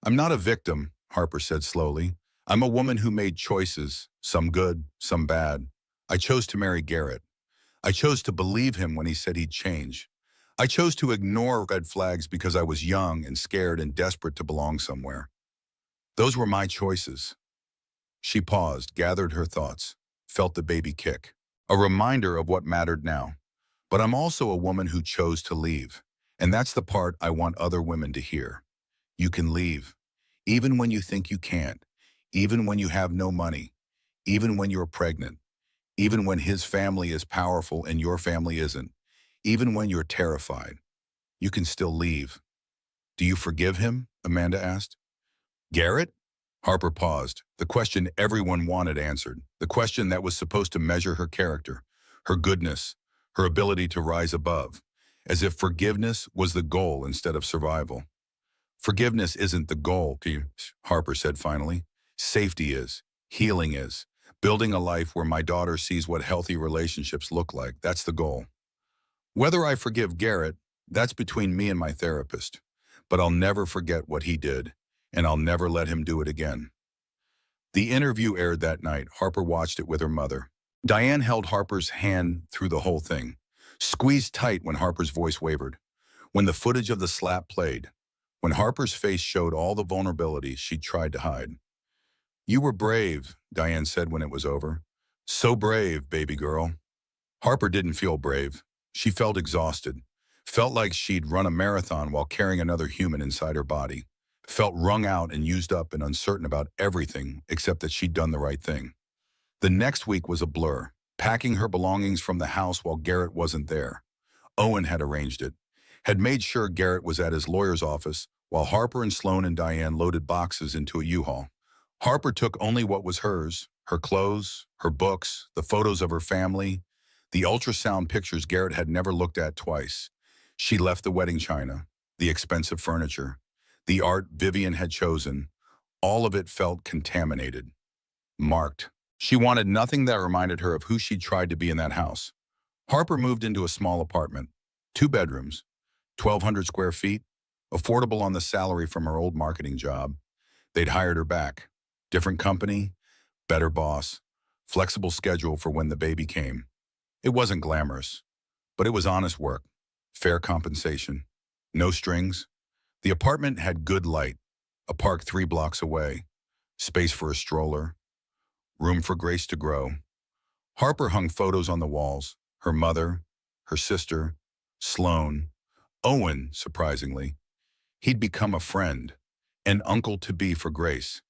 I'm not a victim, Harper said slowly. I'm a woman who made choices, some good, some bad. I chose to marry Garrett. I chose to believe him when he said he'd change. I chose to ignore red flags because I was young and scared and desperate to belong somewhere. Those were my choices. She paused, gathered her thoughts, felt the baby kick. A reminder of what mattered now. But I'm also a woman who chose to leave. And that's the part I want other women to hear. You can leave, even when you think you can't, even when you have no money, even when you're pregnant, even when his family is powerful and your family isn't, even when you're terrified. You can still leave. Do you forgive him? Amanda asked. Garrett? Harper paused, the question everyone wanted answered, the question that was supposed to measure her character, her goodness, her ability to rise above, as if forgiveness was the goal instead of survival. Forgiveness isn't the goal, Harper said finally. Safety is. Healing is. Building a life where my daughter sees what healthy relationships look like, that's the goal. Whether I forgive Garrett, that's between me and my therapist. But I'll never forget what he did, and I'll never let him do it again. The interview aired that night. Harper watched it with her mother. Diane held Harper's hand through the whole thing, squeezed tight when Harper's voice wavered. When the footage of the slap played, when Harper's face showed all the vulnerability she'd tried to hide. You were brave, Diane said when it was over. So brave, baby girl. Harper didn't feel brave. She felt exhausted, felt like she'd run a marathon while carrying another human inside her body, felt wrung out and used up and uncertain about everything except that she'd done the right thing. The next week was a blur, packing her belongings from the house while Garrett wasn't there. Owen had arranged it, had made sure Garrett was at his lawyer's office while Harper and Sloan and Diane loaded boxes into a U-Haul. Harper took only what was hers, her clothes, her books, the photos of her family, the ultrasound pictures Garrett had never looked at twice. She left the wedding china, the expensive furniture, the art Vivian had chosen. All of it felt contaminated, marked. She wanted nothing that reminded her of who she'd tried to be in that house. Harper moved into a small apartment, 2 bedrooms, 1,200 square feet, affordable on the salary from her old marketing job. They'd hired her back. Different company, better boss, flexible schedule for when the baby came. It wasn't glamorous, but it was honest work, fair compensation, no strings. The apartment had good light, a park 3 blocks away, space for a stroller, room for Grace to grow. Harper hung photos on the walls, her mother, her sister, Sloan, Owen, surprisingly. He'd become a friend, an uncle-to-be for Grace,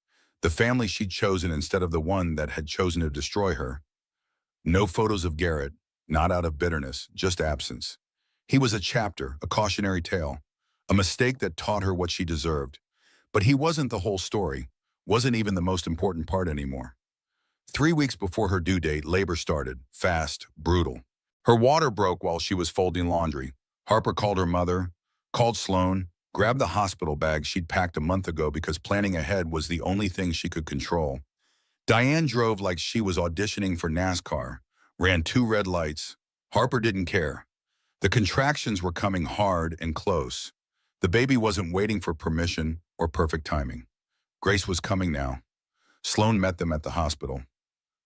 the family she'd chosen instead of the one that had chosen to destroy her. No photos of Garrett, not out of bitterness, just absence. He was a chapter, a cautionary tale, a mistake that taught her what she deserved. But he wasn't the whole story, wasn't even the most important part anymore. 3 weeks before her due date, labor started, fast, brutal. Her water broke while she was folding laundry. Harper called her mother, called Sloan, grabbed the hospital bag she'd packed a month ago because planning ahead was the only thing she could control. Diane drove like she was auditioning for NASCAR, ran 2 red lights. Harper didn't care. The contractions were coming hard and close. The baby wasn't waiting for permission or perfect timing. Grace was coming now. Sloan met them at the hospital.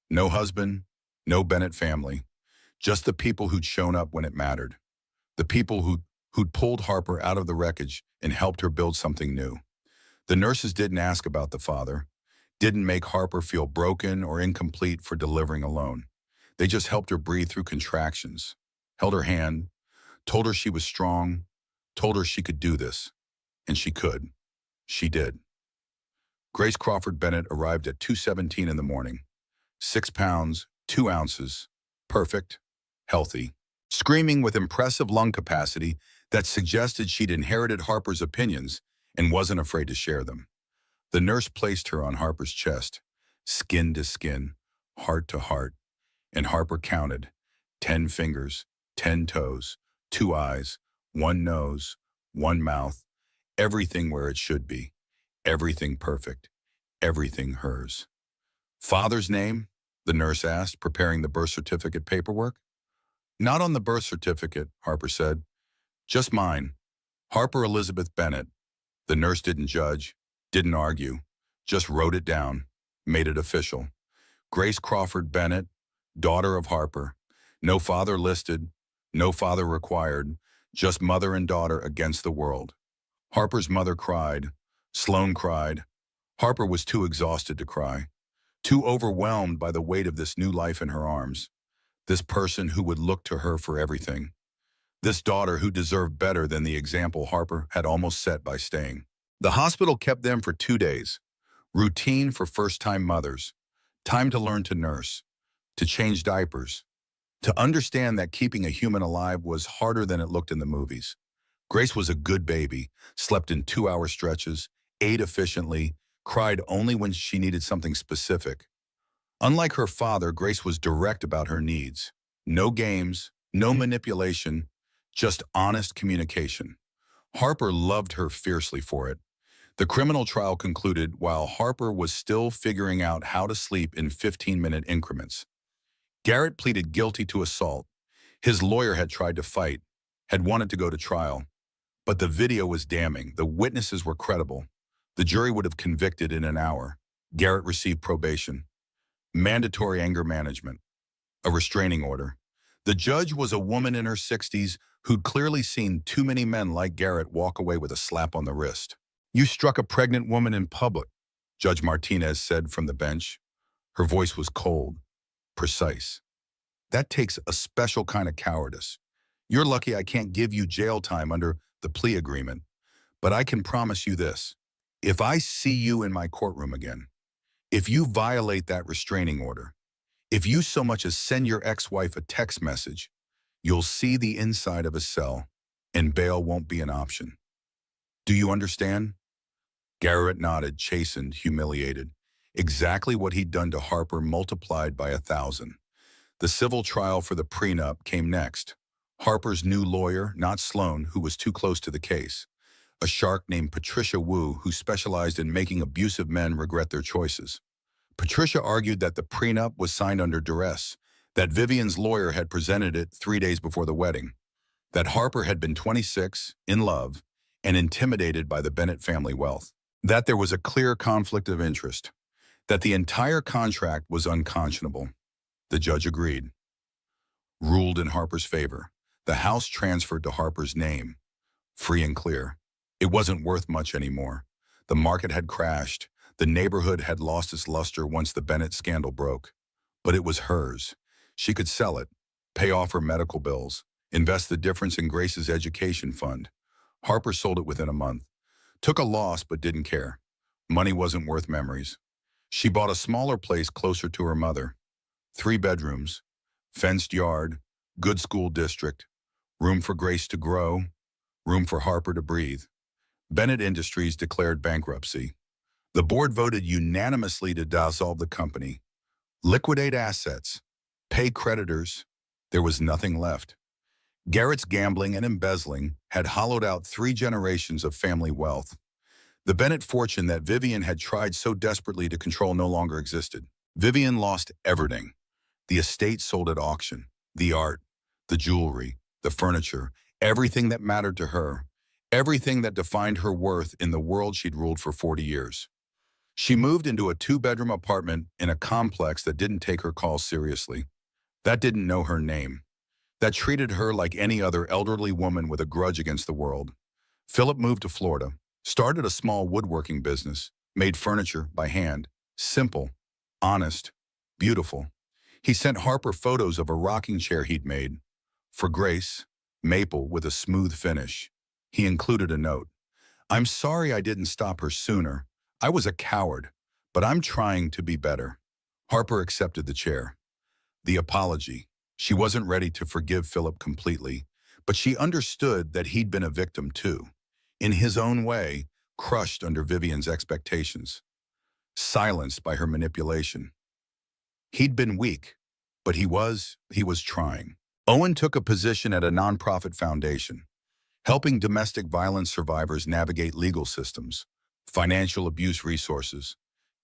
No husband, no Bennett family, just the people who'd shown up when it mattered. The people who'd pulled Harper out of the wreckage and helped her build something new. The nurses didn't ask about the father, didn't make Harper feel broken or incomplete for delivering alone. They just helped her breathe through contractions, held her hand, told her she was strong, told her she could do this. And she could. She did. Grace Crawford Bennett arrived at 2:17 in the morning. 6 pounds, 2 ounces, perfect, healthy, screaming with impressive lung capacity that suggested she'd inherited Harper's opinions and wasn't afraid to share them. The nurse placed her on Harper's chest, skin to skin, heart to heart, and Harper counted 10 fingers, 10 toes, 2 eyes, 1 nose, 1 mouth, everything where it should be. Everything perfect. Everything hers. Father's name? The nurse asked, preparing the birth certificate paperwork. Not on the birth certificate, Harper said. Just mine. Harper Elizabeth Bennett. The nurse didn't judge, didn't argue, just wrote it down, made it official. Grace Crawford Bennett, daughter of Harper. No father listed, no father required, just mother and daughter against the world. Harper's mother cried. Sloan cried. Harper was too exhausted to cry, too overwhelmed by the weight of this new life in her arms, this person who would look to her for everything, this daughter who deserved better than the example Harper had almost set by staying. The hospital kept them for 2 days, routine for first-time mothers, time to learn to nurse, to change diapers, to understand that keeping a human alive was harder than it looked in the movies. Grace was a good baby, slept in 2-hour stretches, ate efficiently, cried only when she needed something specific. Unlike her father, Grace was direct about her needs. No games, no manipulation, just honest communication. Harper loved her fiercely for it. The criminal trial concluded while Harper was still figuring out how to sleep in 15-minute increments. Garrett pleaded guilty to assault. His lawyer had tried to fight, had wanted to go to trial. But the video was damning. The witnesses were credible. The jury would have convicted in an hour. Garrett received probation, mandatory anger management, a restraining order. The judge was a woman in her 60s who'd clearly seen too many men like Garrett walk away with a slap on the wrist. "You struck a pregnant woman in public," Judge Martinez said from the bench. Her voice was cold, precise. "That takes a special kind of cowardice. You're lucky I can't give you jail time under the plea agreement. But I can promise you this. If I see you in my courtroom again, if you violate that restraining order, if you so much as send your ex-wife a text message, you'll see the inside of a cell, and bail won't be an option. Do you understand?" Garrett nodded, chastened, humiliated. Exactly what he'd done to Harper multiplied by 1,000. The civil trial for the prenup came next. Harper's new lawyer, not Sloan, who was too close to the case. A shark named Patricia Wu, who specialized in making abusive men regret their choices. Patricia argued that the prenup was signed under duress, that Vivian's lawyer had presented it 3 days before the wedding, that Harper had been 26, in love, and intimidated by the Bennett family wealth, that there was a clear conflict of interest, that the entire contract was unconscionable. The judge agreed, ruled in Harper's favor. The house transferred to Harper's name, free and clear. It wasn't worth much anymore. The market had crashed. The neighborhood had lost its luster once the Bennett scandal broke. But it was hers. She could sell it, pay off her medical bills, invest the difference in Grace's education fund. Harper sold it within a month. Took a loss but didn't care. Money wasn't worth memories. She bought a smaller place closer to her mother. 3 bedrooms, fenced yard, good school district, room for Grace to grow, room for Harper to breathe. Bennett Industries declared bankruptcy. The board voted unanimously to dissolve the company, liquidate assets, pay creditors. There was nothing left. Garrett's gambling and embezzling had hollowed out 3 generations of family wealth. The Bennett fortune that Vivian had tried so desperately to control no longer existed. Vivian lost everything. The estate sold at auction, the art, the jewelry, the furniture, everything that mattered to her, everything that defined her worth in the world she'd ruled for 40 years. She moved into a 2-bedroom apartment in a complex that didn't take her calls seriously, that didn't know her name, that treated her like any other elderly woman with a grudge against the world. Philip moved to Florida, started a small woodworking business, made furniture by hand, simple, honest, beautiful. He sent Harper photos of a rocking chair he'd made. For Grace, maple with a smooth finish. He included a note. "I'm sorry I didn't stop her sooner. I was a coward, but I'm trying to be better." Harper accepted the chair. The apology. She wasn't ready to forgive Philip completely, but she understood that he'd been a victim too. In his own way, crushed under Vivian's expectations. Silenced by her manipulation. He'd been weak, but he was trying. Owen took a position at a nonprofit foundation, helping domestic violence survivors navigate legal systems, financial abuse resources,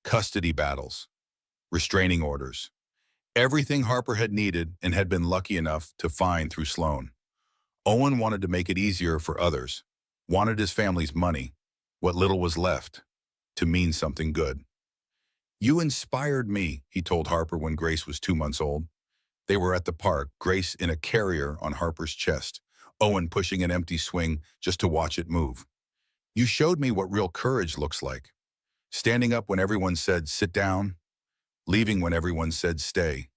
custody battles, restraining orders. Everything Harper had needed and had been lucky enough to find through Sloan. Owen wanted to make it easier for others, wanted his family's money, what little was left, to mean something good. "You inspired me," he told Harper when Grace was 2 months old. They were at the park, Grace in a carrier on Harper's chest, Owen pushing an empty swing just to watch it move. "You showed me what real courage looks like. Standing up when everyone said sit down, leaving when everyone said stay,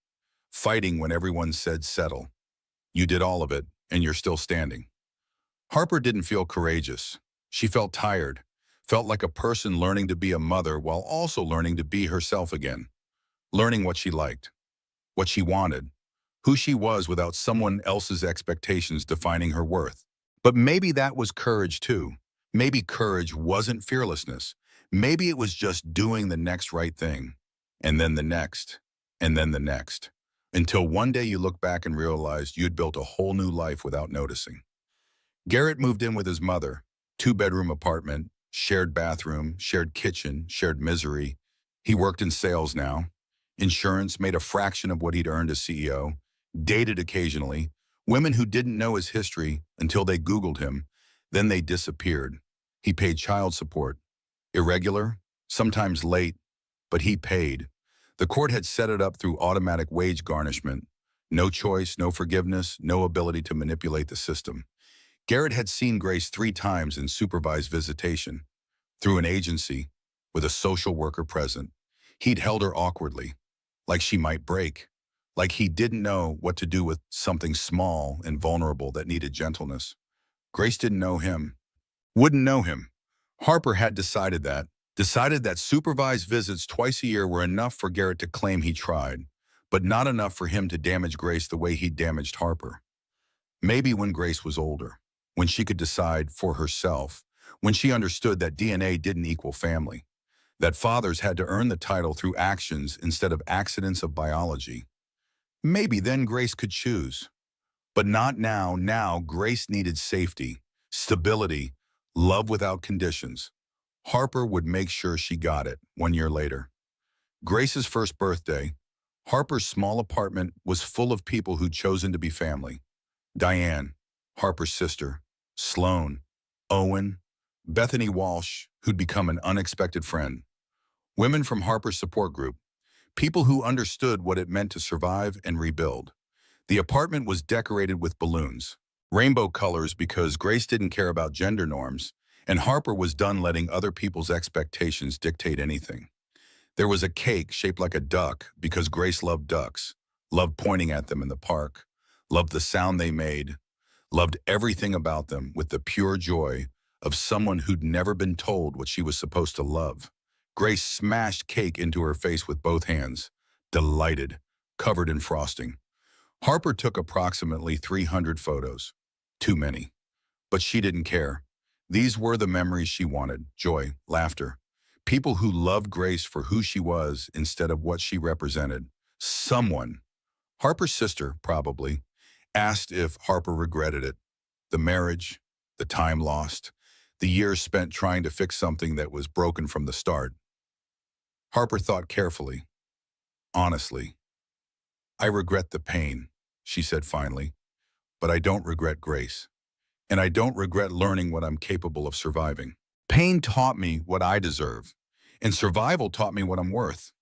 fighting when everyone said settle. You did all of it, and you're still standing." Harper didn't feel courageous. She felt tired, felt like a person learning to be a mother while also learning to be herself again, learning what she liked, what she wanted, who she was without someone else's expectations defining her worth. But maybe that was courage too. Maybe courage wasn't fearlessness. Maybe it was just doing the next right thing, and then the next, and then the next, until one day you look back and realize you'd built a whole new life without noticing. Garrett moved in with his mother, two-bedroom apartment, shared bathroom, shared kitchen, shared misery. He worked in sales now. Insurance, made a fraction of what he'd earned as CEO, dated occasionally, women who didn't know his history until they Googled him, then they disappeared. He paid child support. Irregular, sometimes late, but he paid. The court had set it up through automatic wage garnishment. No choice, no forgiveness, no ability to manipulate the system. Garrett had seen Grace 3 times in supervised visitation, through an agency, with a social worker present. He'd held her awkwardly, like she might break, like he didn't know what to do with something small and vulnerable that needed gentleness. Grace didn't know him, wouldn't know him. Harper had decided that supervised visits twice a year were enough for Garrett to claim he tried, but not enough for him to damage Grace the way he'd damaged Harper. Maybe when Grace was older, when she could decide for herself, when she understood that DNA didn't equal family, that fathers had to earn the title through actions instead of accidents of biology. Maybe then Grace could choose. But not now. Now Grace needed safety, stability, love without conditions. Harper would make sure she got it 1 year later. Grace's first birthday, Harper's small apartment was full of people who'd chosen to be family. Diane, Harper's sister, Sloan, Owen, Bethany Walsh, who'd become an unexpected friend. Women from Harper's support group, people who understood what it meant to survive and rebuild. The apartment was decorated with balloons, rainbow colors because Grace didn't care about gender norms, and Harper was done letting other people's expectations dictate anything. There was a cake shaped like a duck because Grace loved ducks, loved pointing at them in the park, loved the sound they made, loved everything about them with the pure joy of someone who'd never been told what she was supposed to love. Grace smashed cake into her face with both hands, delighted, covered in frosting. Harper took approximately 300 photos. Too many. But she didn't care. These were the memories she wanted: joy, laughter. People who loved Grace for who she was instead of what she represented. Someone, Harper's sister probably, asked if Harper regretted it. The marriage, the time lost, the years spent trying to fix something that was broken from the start. Harper thought carefully, honestly. "I regret the pain," she said finally, "but I don't regret Grace. And I don't regret learning what I'm capable of surviving. Pain taught me what I deserve, and survival taught me what I'm worth.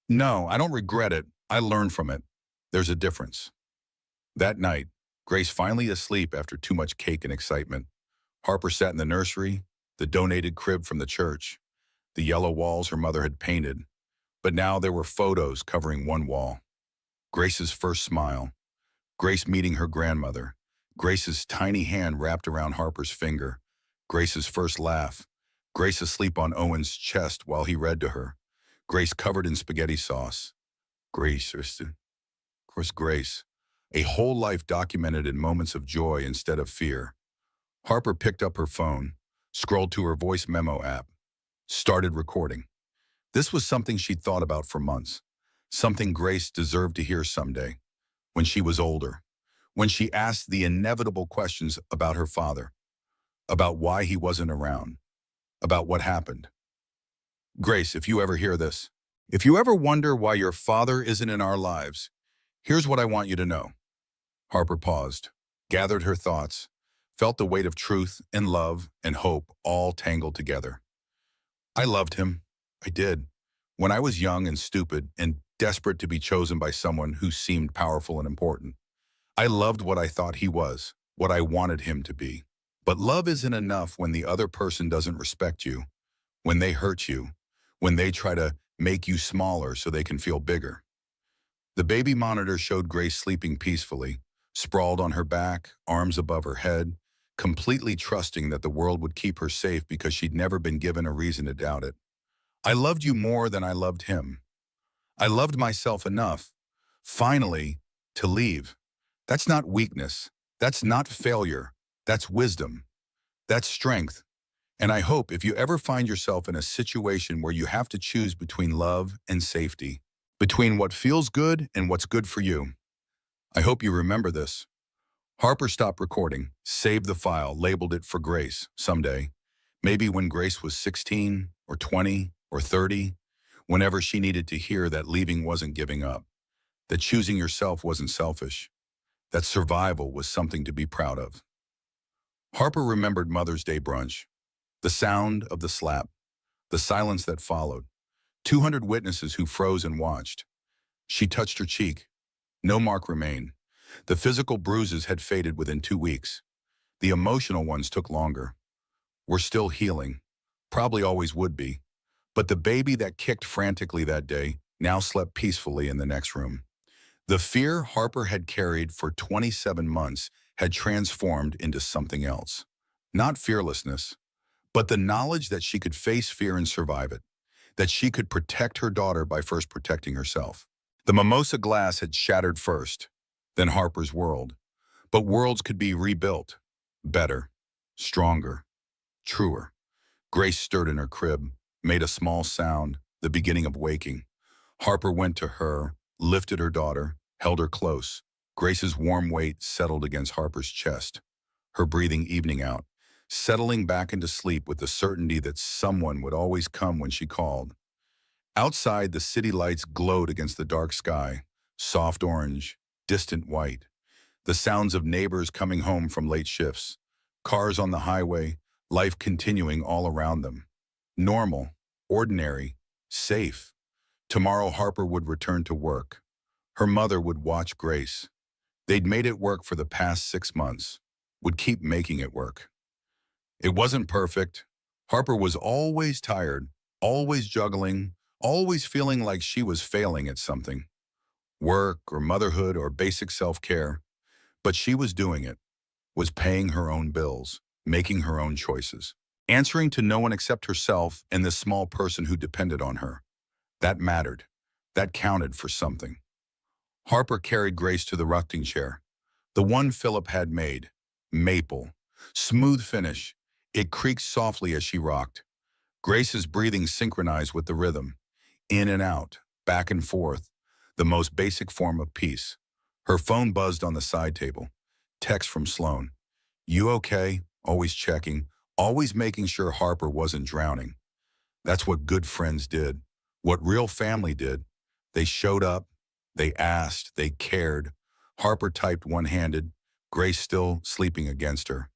No, I don't regret it. I learned from it. There's a difference." That night, Grace finally asleep after too much cake and excitement. Harper sat in the nursery, the donated crib from the church, the yellow walls her mother had painted. But now there were photos covering one wall. Grace's first smile, Grace meeting her grandmother, Grace's tiny hand wrapped around Harper's finger, Grace's first laugh, Grace asleep on Owen's chest while he read to her, Grace covered in spaghetti sauce. Grace, of course, Grace. A whole life documented in moments of joy instead of fear. Harper picked up her phone, scrolled to her voice memo app, started recording. This was something she'd thought about for months, something Grace deserved to hear someday, when she was older, when she asked the inevitable questions about her father, about why he wasn't around, about what happened. Grace, if you ever hear this, if you ever wonder why your father isn't in our lives, here's what I want you to know. Harper paused, gathered her thoughts, felt the weight of truth and love and hope all tangled together. I loved him. I did. When I was young and stupid and desperate to be chosen by someone who seemed powerful and important. I loved what I thought he was, what I wanted him to be. But love isn't enough when the other person doesn't respect you, when they hurt you, when they try to make you smaller so they can feel bigger. The baby monitor showed Grace sleeping peacefully, sprawled on her back, arms above her head, completely trusting that the world would keep her safe because she'd never been given a reason to doubt it. I loved you more than I loved him. I loved myself enough, finally, to leave. That's not weakness. That's not failure. That's wisdom. That's strength. And I hope if you ever find yourself in a situation where you have to choose between love and safety, between what feels good and what's good for you, I hope you remember this. Harper stopped recording, saved the file, labeled it for Grace someday. Maybe when Grace was 16 or 20 or 30, whenever she needed to hear that leaving wasn't giving up, that choosing yourself wasn't selfish, that survival was something to be proud of. Harper remembered Mother's Day brunch, the sound of the slap, the silence that followed, 200 witnesses who froze and watched. She touched her cheek. No mark remained. The physical bruises had faded within 2 weeks. The emotional ones took longer. We're still healing. Probably always would be. But the baby that kicked frantically that day now slept peacefully in the next room. The fear Harper had carried for 27 months had transformed into something else. Not fearlessness, but the knowledge that she could face fear and survive it, that she could protect her daughter by first protecting herself. The mimosa glass had shattered first, then Harper's world. But worlds could be rebuilt, better, stronger, truer. Grace stirred in her crib, made a small sound, the beginning of waking. Harper went to her, lifted her daughter, held her close. Grace's warm weight settled against Harper's chest, her breathing evening out, settling back into sleep with the certainty that someone would always come when she called. Outside, the city lights glowed against the dark sky, soft orange, distant white. The sounds of neighbors coming home from late shifts, cars on the highway, life continuing all around them. Normal, ordinary, safe. Tomorrow Harper would return to work. Her mother would watch Grace. They'd made it work for the past 6 months, would keep making it work. It wasn't perfect. Harper was always tired, always juggling, always feeling like she was failing at something. Work or motherhood or basic self-care. But she was doing it, was paying her own bills, making her own choices, answering to no one except herself and the small person who depended on her. That mattered. That counted for something. Harper carried Grace to the rocking chair, the one Philip had made, maple, smooth finish. It creaked softly as she rocked. Grace's breathing synchronized with the rhythm, in and out, back and forth, the most basic form of peace. Her phone buzzed on the side table. Text from Sloan. You okay? Always checking, always making sure Harper wasn't drowning. That's what good friends did, what real family did. They showed up, they asked, they cared. Harper typed one-handed, Grace still sleeping against her.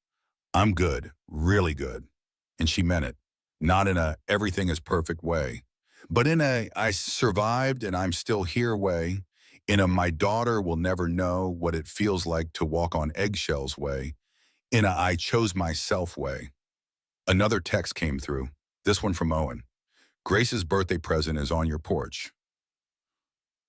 I'm good, really good. And she meant it, not in a everything is perfect way, but in a I survived and I'm still here way, in a my daughter will never know what it feels like to walk on eggshells way, in a I chose myself way. Another text came through, this one from Owen. Grace's birthday present is on your porch.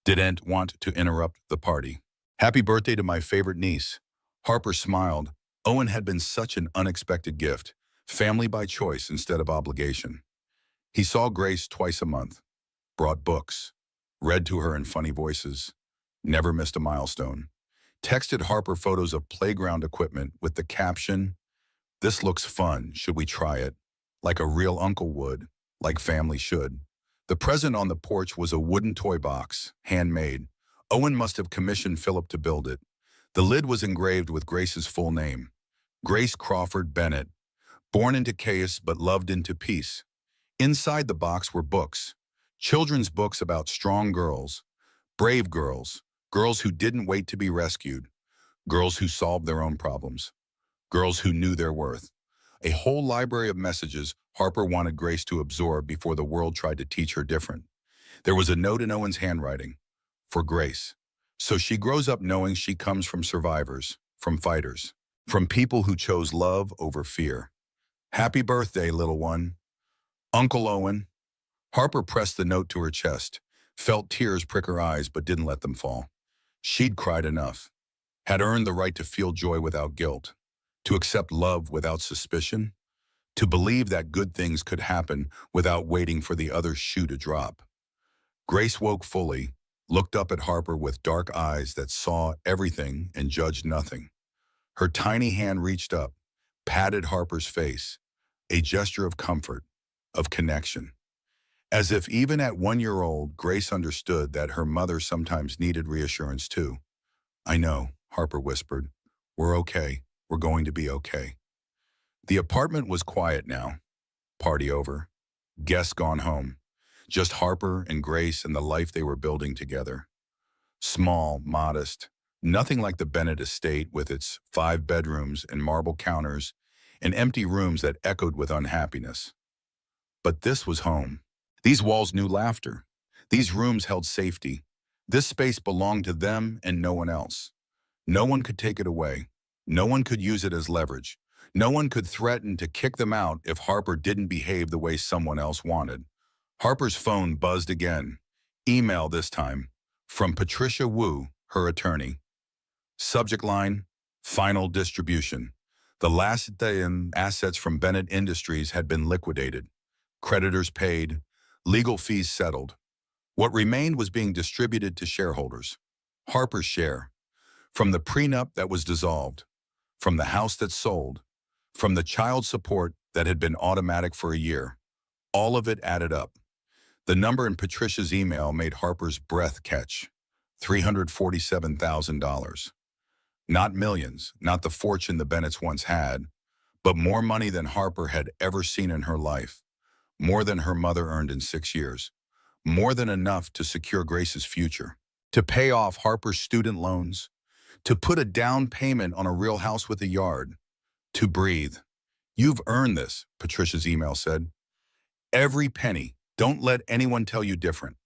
Didn't want to interrupt the party. Happy birthday to my favorite niece. Harper smiled. Owen had been such an unexpected gift, family by choice instead of obligation. He saw Grace twice a month, brought books, read to her in funny voices, never missed a milestone, texted Harper photos of playground equipment with the caption, "This looks fun, should we try it?" Like a real uncle would, like family should. The present on the porch was a wooden toy box, handmade. Owen must have commissioned Philip to build it. The lid was engraved with Grace's full name, Grace Crawford Bennett, born into chaos but loved into peace. Inside the box were books, children's books about strong girls, brave girls, girls who didn't wait to be rescued, girls who solved their own problems, girls who knew their worth. A whole library of messages Harper wanted Grace to absorb before the world tried to teach her different. There was a note in Owen's handwriting, for Grace. So she grows up knowing she comes from survivors, from fighters, from people who chose love over fear. Happy birthday, little one. Uncle Owen. Harper pressed the note to her chest, felt tears prick her eyes but didn't let them fall. She'd cried enough, had earned the right to feel joy without guilt, to accept love without suspicion, to believe that good things could happen without waiting for the other shoe to drop. Grace woke fully, looked up at Harper with dark eyes that saw everything and judged nothing. Her tiny hand reached up, patted Harper's face, a gesture of comfort, of connection. As if even at 1 year old, Grace understood that her mother sometimes needed reassurance too. I know, Harper whispered. We're okay. We're going to be okay. The apartment was quiet now. Party over. Guests gone home. Just Harper and Grace and the life they were building together. Small, modest, nothing like the Bennett estate with its 5 bedrooms and marble counters and empty rooms that echoed with unhappiness. But this was home. These walls knew laughter. These rooms held safety. This space belonged to them and no one else. No one could take it away. No one could use it as leverage. No one could threaten to kick them out if Harper didn't behave the way someone else wanted. Harper's phone buzzed again. Email this time. From Patricia Wu, her attorney. Subject line, final distribution. The last day in assets from Bennett Industries had been liquidated. Creditors paid. Legal fees settled. What remained was being distributed to shareholders. Harper's share. From the prenup that was dissolved. From the house that sold. From the child support that had been automatic for a year. All of it added up. The number in Patricia's email made Harper's breath catch. $347,000. Not millions, not the fortune the Bennetts once had, but more money than Harper had ever seen in her life. More than her mother earned in 6 years. More than enough to secure Grace's future. To pay off Harper's student loans. To put a down payment on a real house with a yard. To breathe. You've earned this, Patricia's email said. Every penny. Don't let anyone tell you different.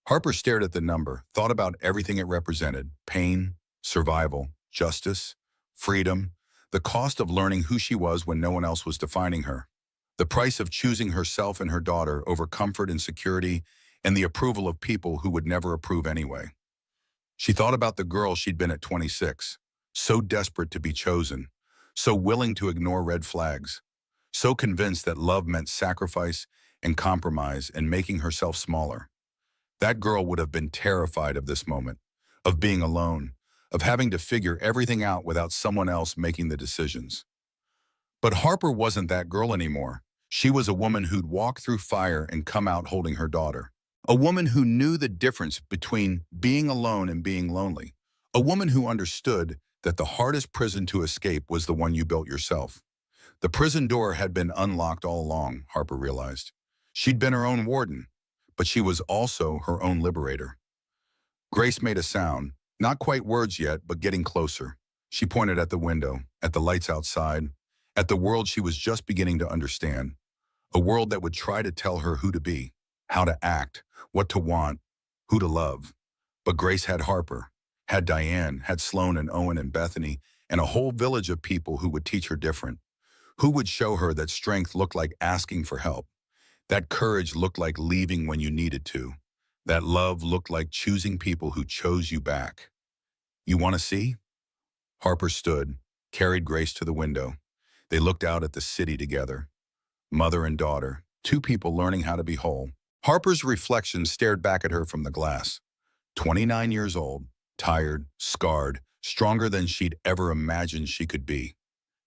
Harper stared at the number, thought about everything it represented. Pain, survival, justice, freedom, the cost of learning who she was when no one else was defining her. The price of choosing herself and her daughter over comfort and security and the approval of people who would never approve anyway. She thought about the girl she'd been at 26, so desperate to be chosen, so willing to ignore red flags, so convinced that love meant sacrifice and compromise and making herself smaller. That girl would have been terrified of this moment, of being alone, of having to figure everything out without someone else making the decisions. But Harper wasn't that girl anymore. She was a woman who'd walk through fire and come out holding her daughter. A woman who knew the difference between being alone and being lonely. A woman who understood that the hardest prison to escape was the one you built yourself. The prison door had been unlocked all along, Harper realized. She'd been her own warden, but she was also her own liberator. Grace made a sound, not quite words yet, but getting closer. She pointed at the window, at the lights outside, at the world she was just beginning to understand. A world that would try to tell her who to be, how to act, what to want, who to love. But Grace had Harper, had Diane, had Sloan and Owen and Bethany, and a whole village of people who would teach her different, who would show her that strength looked like asking for help, that courage looked like leaving when you needed to, that love looked like choosing people who chose you back. You want to see? Harper stood, carried Grace to the window. They looked out at the city together. Mother and daughter, 2 people learning how to be whole. Harper's reflection stared back at her from the glass. 29 years old, tired, scarred, stronger than she'd ever imagined she could be.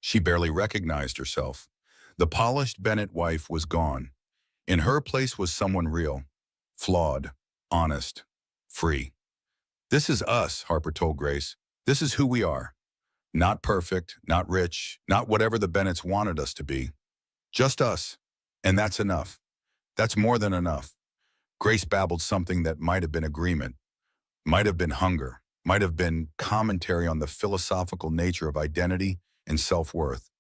She barely recognized herself. The polished Bennett wife was gone. In her place was someone real, flawed, honest, free. This is us, Harper told Grace. This is who we are. Not perfect, not rich, not whatever the Bennetts wanted us to be. Just us. And that's enough. That's more than enough. Grace babbled something that might have been agreement, might have been hunger, might have been commentary on the philosophical nature of identity and self-worth.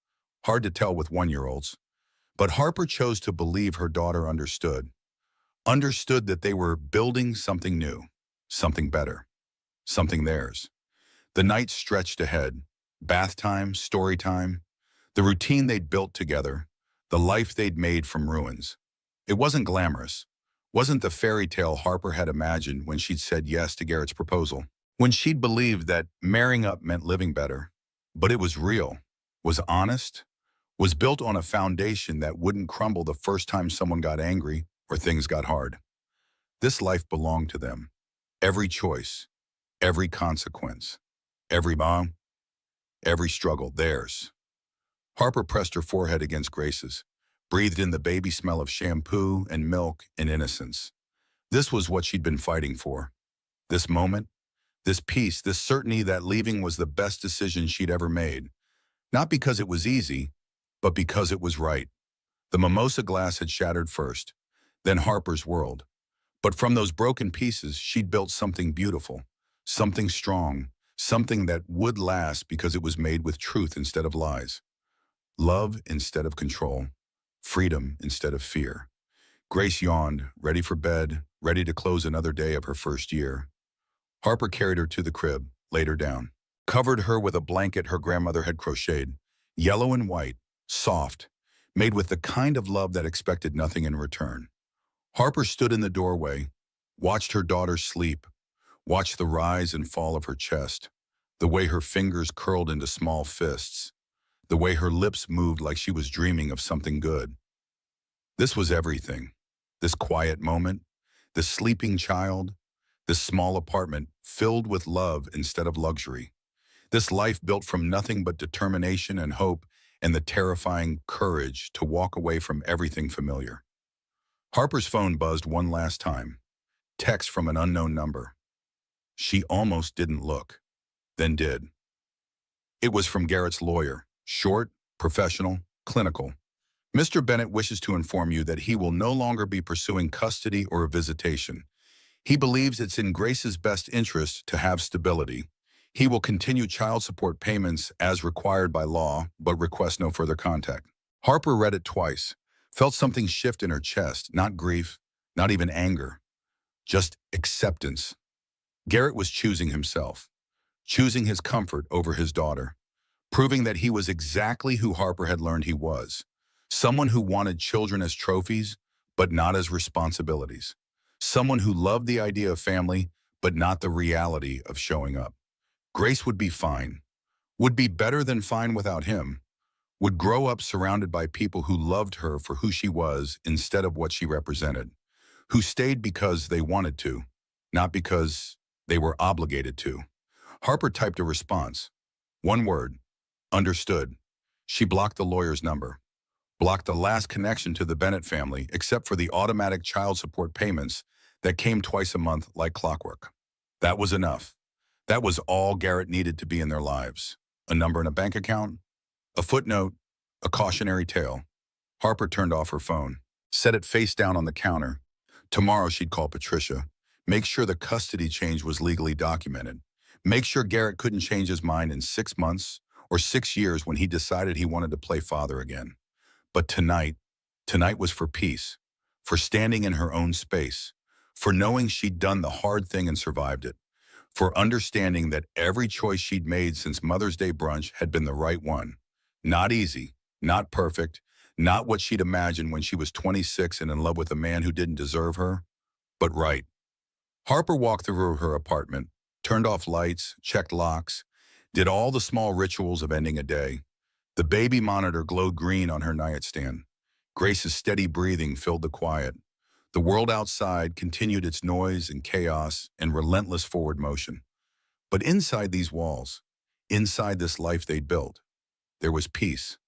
Hard to tell with one-year-olds. But Harper chose to believe her daughter understood that they were building something new, something better, something theirs. The night stretched ahead. Bath time, story time, the routine they'd built together, the life they'd made from ruins. It wasn't glamorous, wasn't the fairy tale Harper had imagined when she'd said yes to Garrett's proposal, when she'd believed that marrying up meant living better. But it was real, was honest, was built on a foundation that wouldn't crumble the first time someone got angry or things got hard. This life belonged to them. Every choice, every consequence, every mom, every struggle, theirs. Harper pressed her forehead against Grace's, breathed in the baby smell of shampoo and milk and innocence. This was what she'd been fighting for. This moment, this peace, this certainty that leaving was the best decision she'd ever made. Not because it was easy, but because it was right. The mimosa glass had shattered first, then Harper's world. But from those broken pieces, she'd built something beautiful, something strong, something that would last because it was made with truth instead of lies. Love instead of control, freedom instead of fear. Grace yawned, ready for bed, ready to close another day of her first year. Harper carried her to the crib, laid her down, covered her with a blanket her grandmother had crocheted, yellow and white, soft, made with the kind of love that expected nothing in return. Harper stood in the doorway, watched her daughter sleep, watched the rise and fall of her chest, the way her fingers curled into small fists, the way her lips moved like she was dreaming of something good. This was everything. This quiet moment, this sleeping child, this small apartment filled with love instead of luxury. This life built from nothing but determination and hope and the terrifying courage to walk away from everything familiar. Harper's phone buzzed one last time. Text from an unknown number. She almost didn't look, then did. It was from Garrett's lawyer, short, professional, clinical. Mr. Bennett wishes to inform you that he will no longer be pursuing custody or a visitation. He believes it's in Grace's best interest to have stability. He will continue child support payments as required by law, but request no further contact. Harper read it twice, felt something shift in her chest, not grief, not even anger, just acceptance. Garrett was choosing himself, choosing his comfort over his daughter, proving that he was exactly who Harper had learned he was, someone who wanted children as trophies, but not as responsibilities, someone who loved the idea of family, but not the reality of showing up. Grace would be fine, would be better than fine without him, would grow up surrounded by people who loved her for who she was instead of what she represented, who stayed because they wanted to, not because they were obligated to. Harper typed a response. One word. Understood. She blocked the lawyer's number, blocked the last connection to the Bennett family except for the automatic child support payments that came twice a month like clockwork. That was enough. That was all Garrett needed to be in their lives. A number in a bank account, a footnote, a cautionary tale. Harper turned off her phone, set it face down on the counter. Tomorrow she'd call Patricia, make sure the custody change was legally documented, make sure Garrett couldn't change his mind in 6 months or 6 years when he decided he wanted to play father again. But tonight was for peace, for standing in her own space, for knowing she'd done the hard thing and survived it, for understanding that every choice she'd made since Mother's Day brunch had been the right one. Not easy, not perfect, not what she'd imagined when she was 26 and in love with a man who didn't deserve her, but right. Harper walked through her apartment, turned off lights, checked locks, did all the small rituals of ending a day. The baby monitor glowed green on her nightstand. Grace's steady breathing filled the quiet. The world outside continued its noise and chaos and relentless forward motion. But inside these walls, inside this life they'd built, there was peace.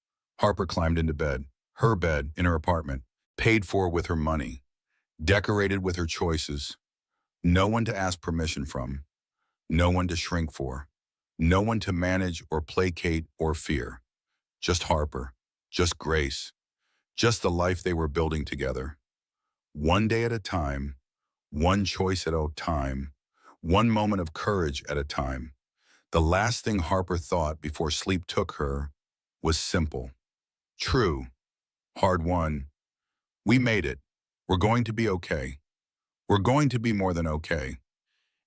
Harper climbed into bed, her bed in her apartment, paid for with her money, decorated with her choices, no one to ask permission from, no one to shrink for, no one to manage or placate or fear. Just Harper, just Grace, just the life they were building together. one day at a time, one choice at a time, one moment of courage at a time. The last thing Harper thought before sleep took her was simple, true, hard-won. We made it. We're going to be okay. We're going to be more than okay.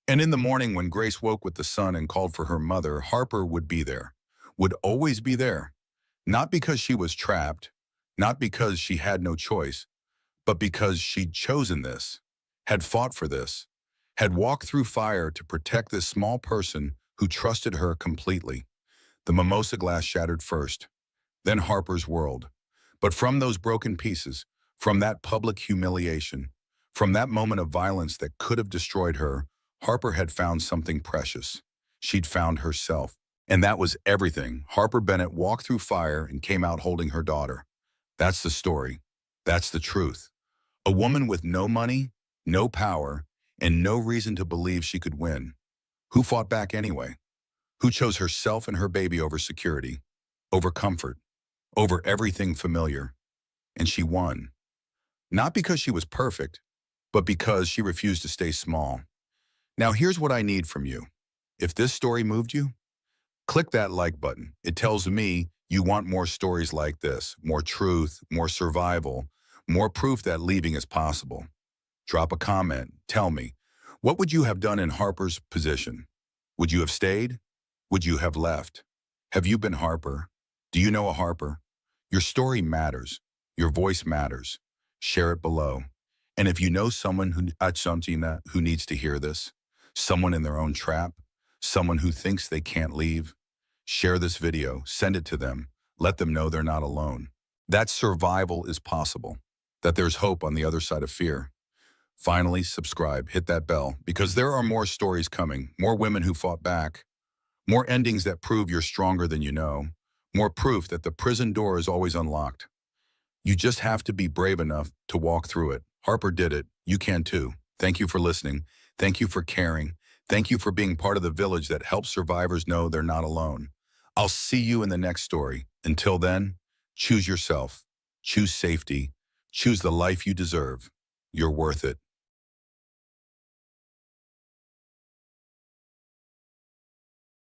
And in the morning when Grace woke with the sun and called for her mother, Harper would be there, would always be there. Not because she was trapped, not because she had no choice, but because she'd chosen this, had fought for this, had walked through fire to protect this small person who trusted her completely. The mimosa glass shattered first, then Harper's world. But from those broken pieces, from that public humiliation, from that moment of violence that could have destroyed her, Harper had found something precious. She'd found herself. And that was everything. Harper Bennett walked through fire and came out holding her daughter. That's the story. That's the truth. A woman with no money, no power, and no reason to believe she could win. Who fought back anyway? Who chose herself and her baby over security, over comfort, over everything familiar? And she won. Not because she was perfect, but because she refused to stay small. Now here's what I need from you. If this story moved you, click that like button. It tells me you want more stories like this, more truth, more survival, more proof that leaving is possible. Drop a comment. Tell me, what would you have done in Harper's position? Would you have stayed? Would you have left? Have you been Harper? Do you know a Harper? Your story matters. Your voice matters. Share it below. And if you know someone who needs to hear this, someone in their own trap, someone who thinks they can't leave, share this video, send it to them, let them know they're not alone. That survival is possible, that there's hope on the other side of fear. Finally, subscribe, hit that bell, because there are more stories coming, more women who fought back, more endings that prove you're stronger than you know, more proof that the prison door is always unlocked. You just have to be brave enough to walk through it. Harper did it. You can too. Thank you for listening. Thank you for caring. Thank you for being part of the village that helps survivors know they're not alone. I'll see you in the next story. Until then, choose yourself. Choose safety. Choose the life you deserve. You're worth it.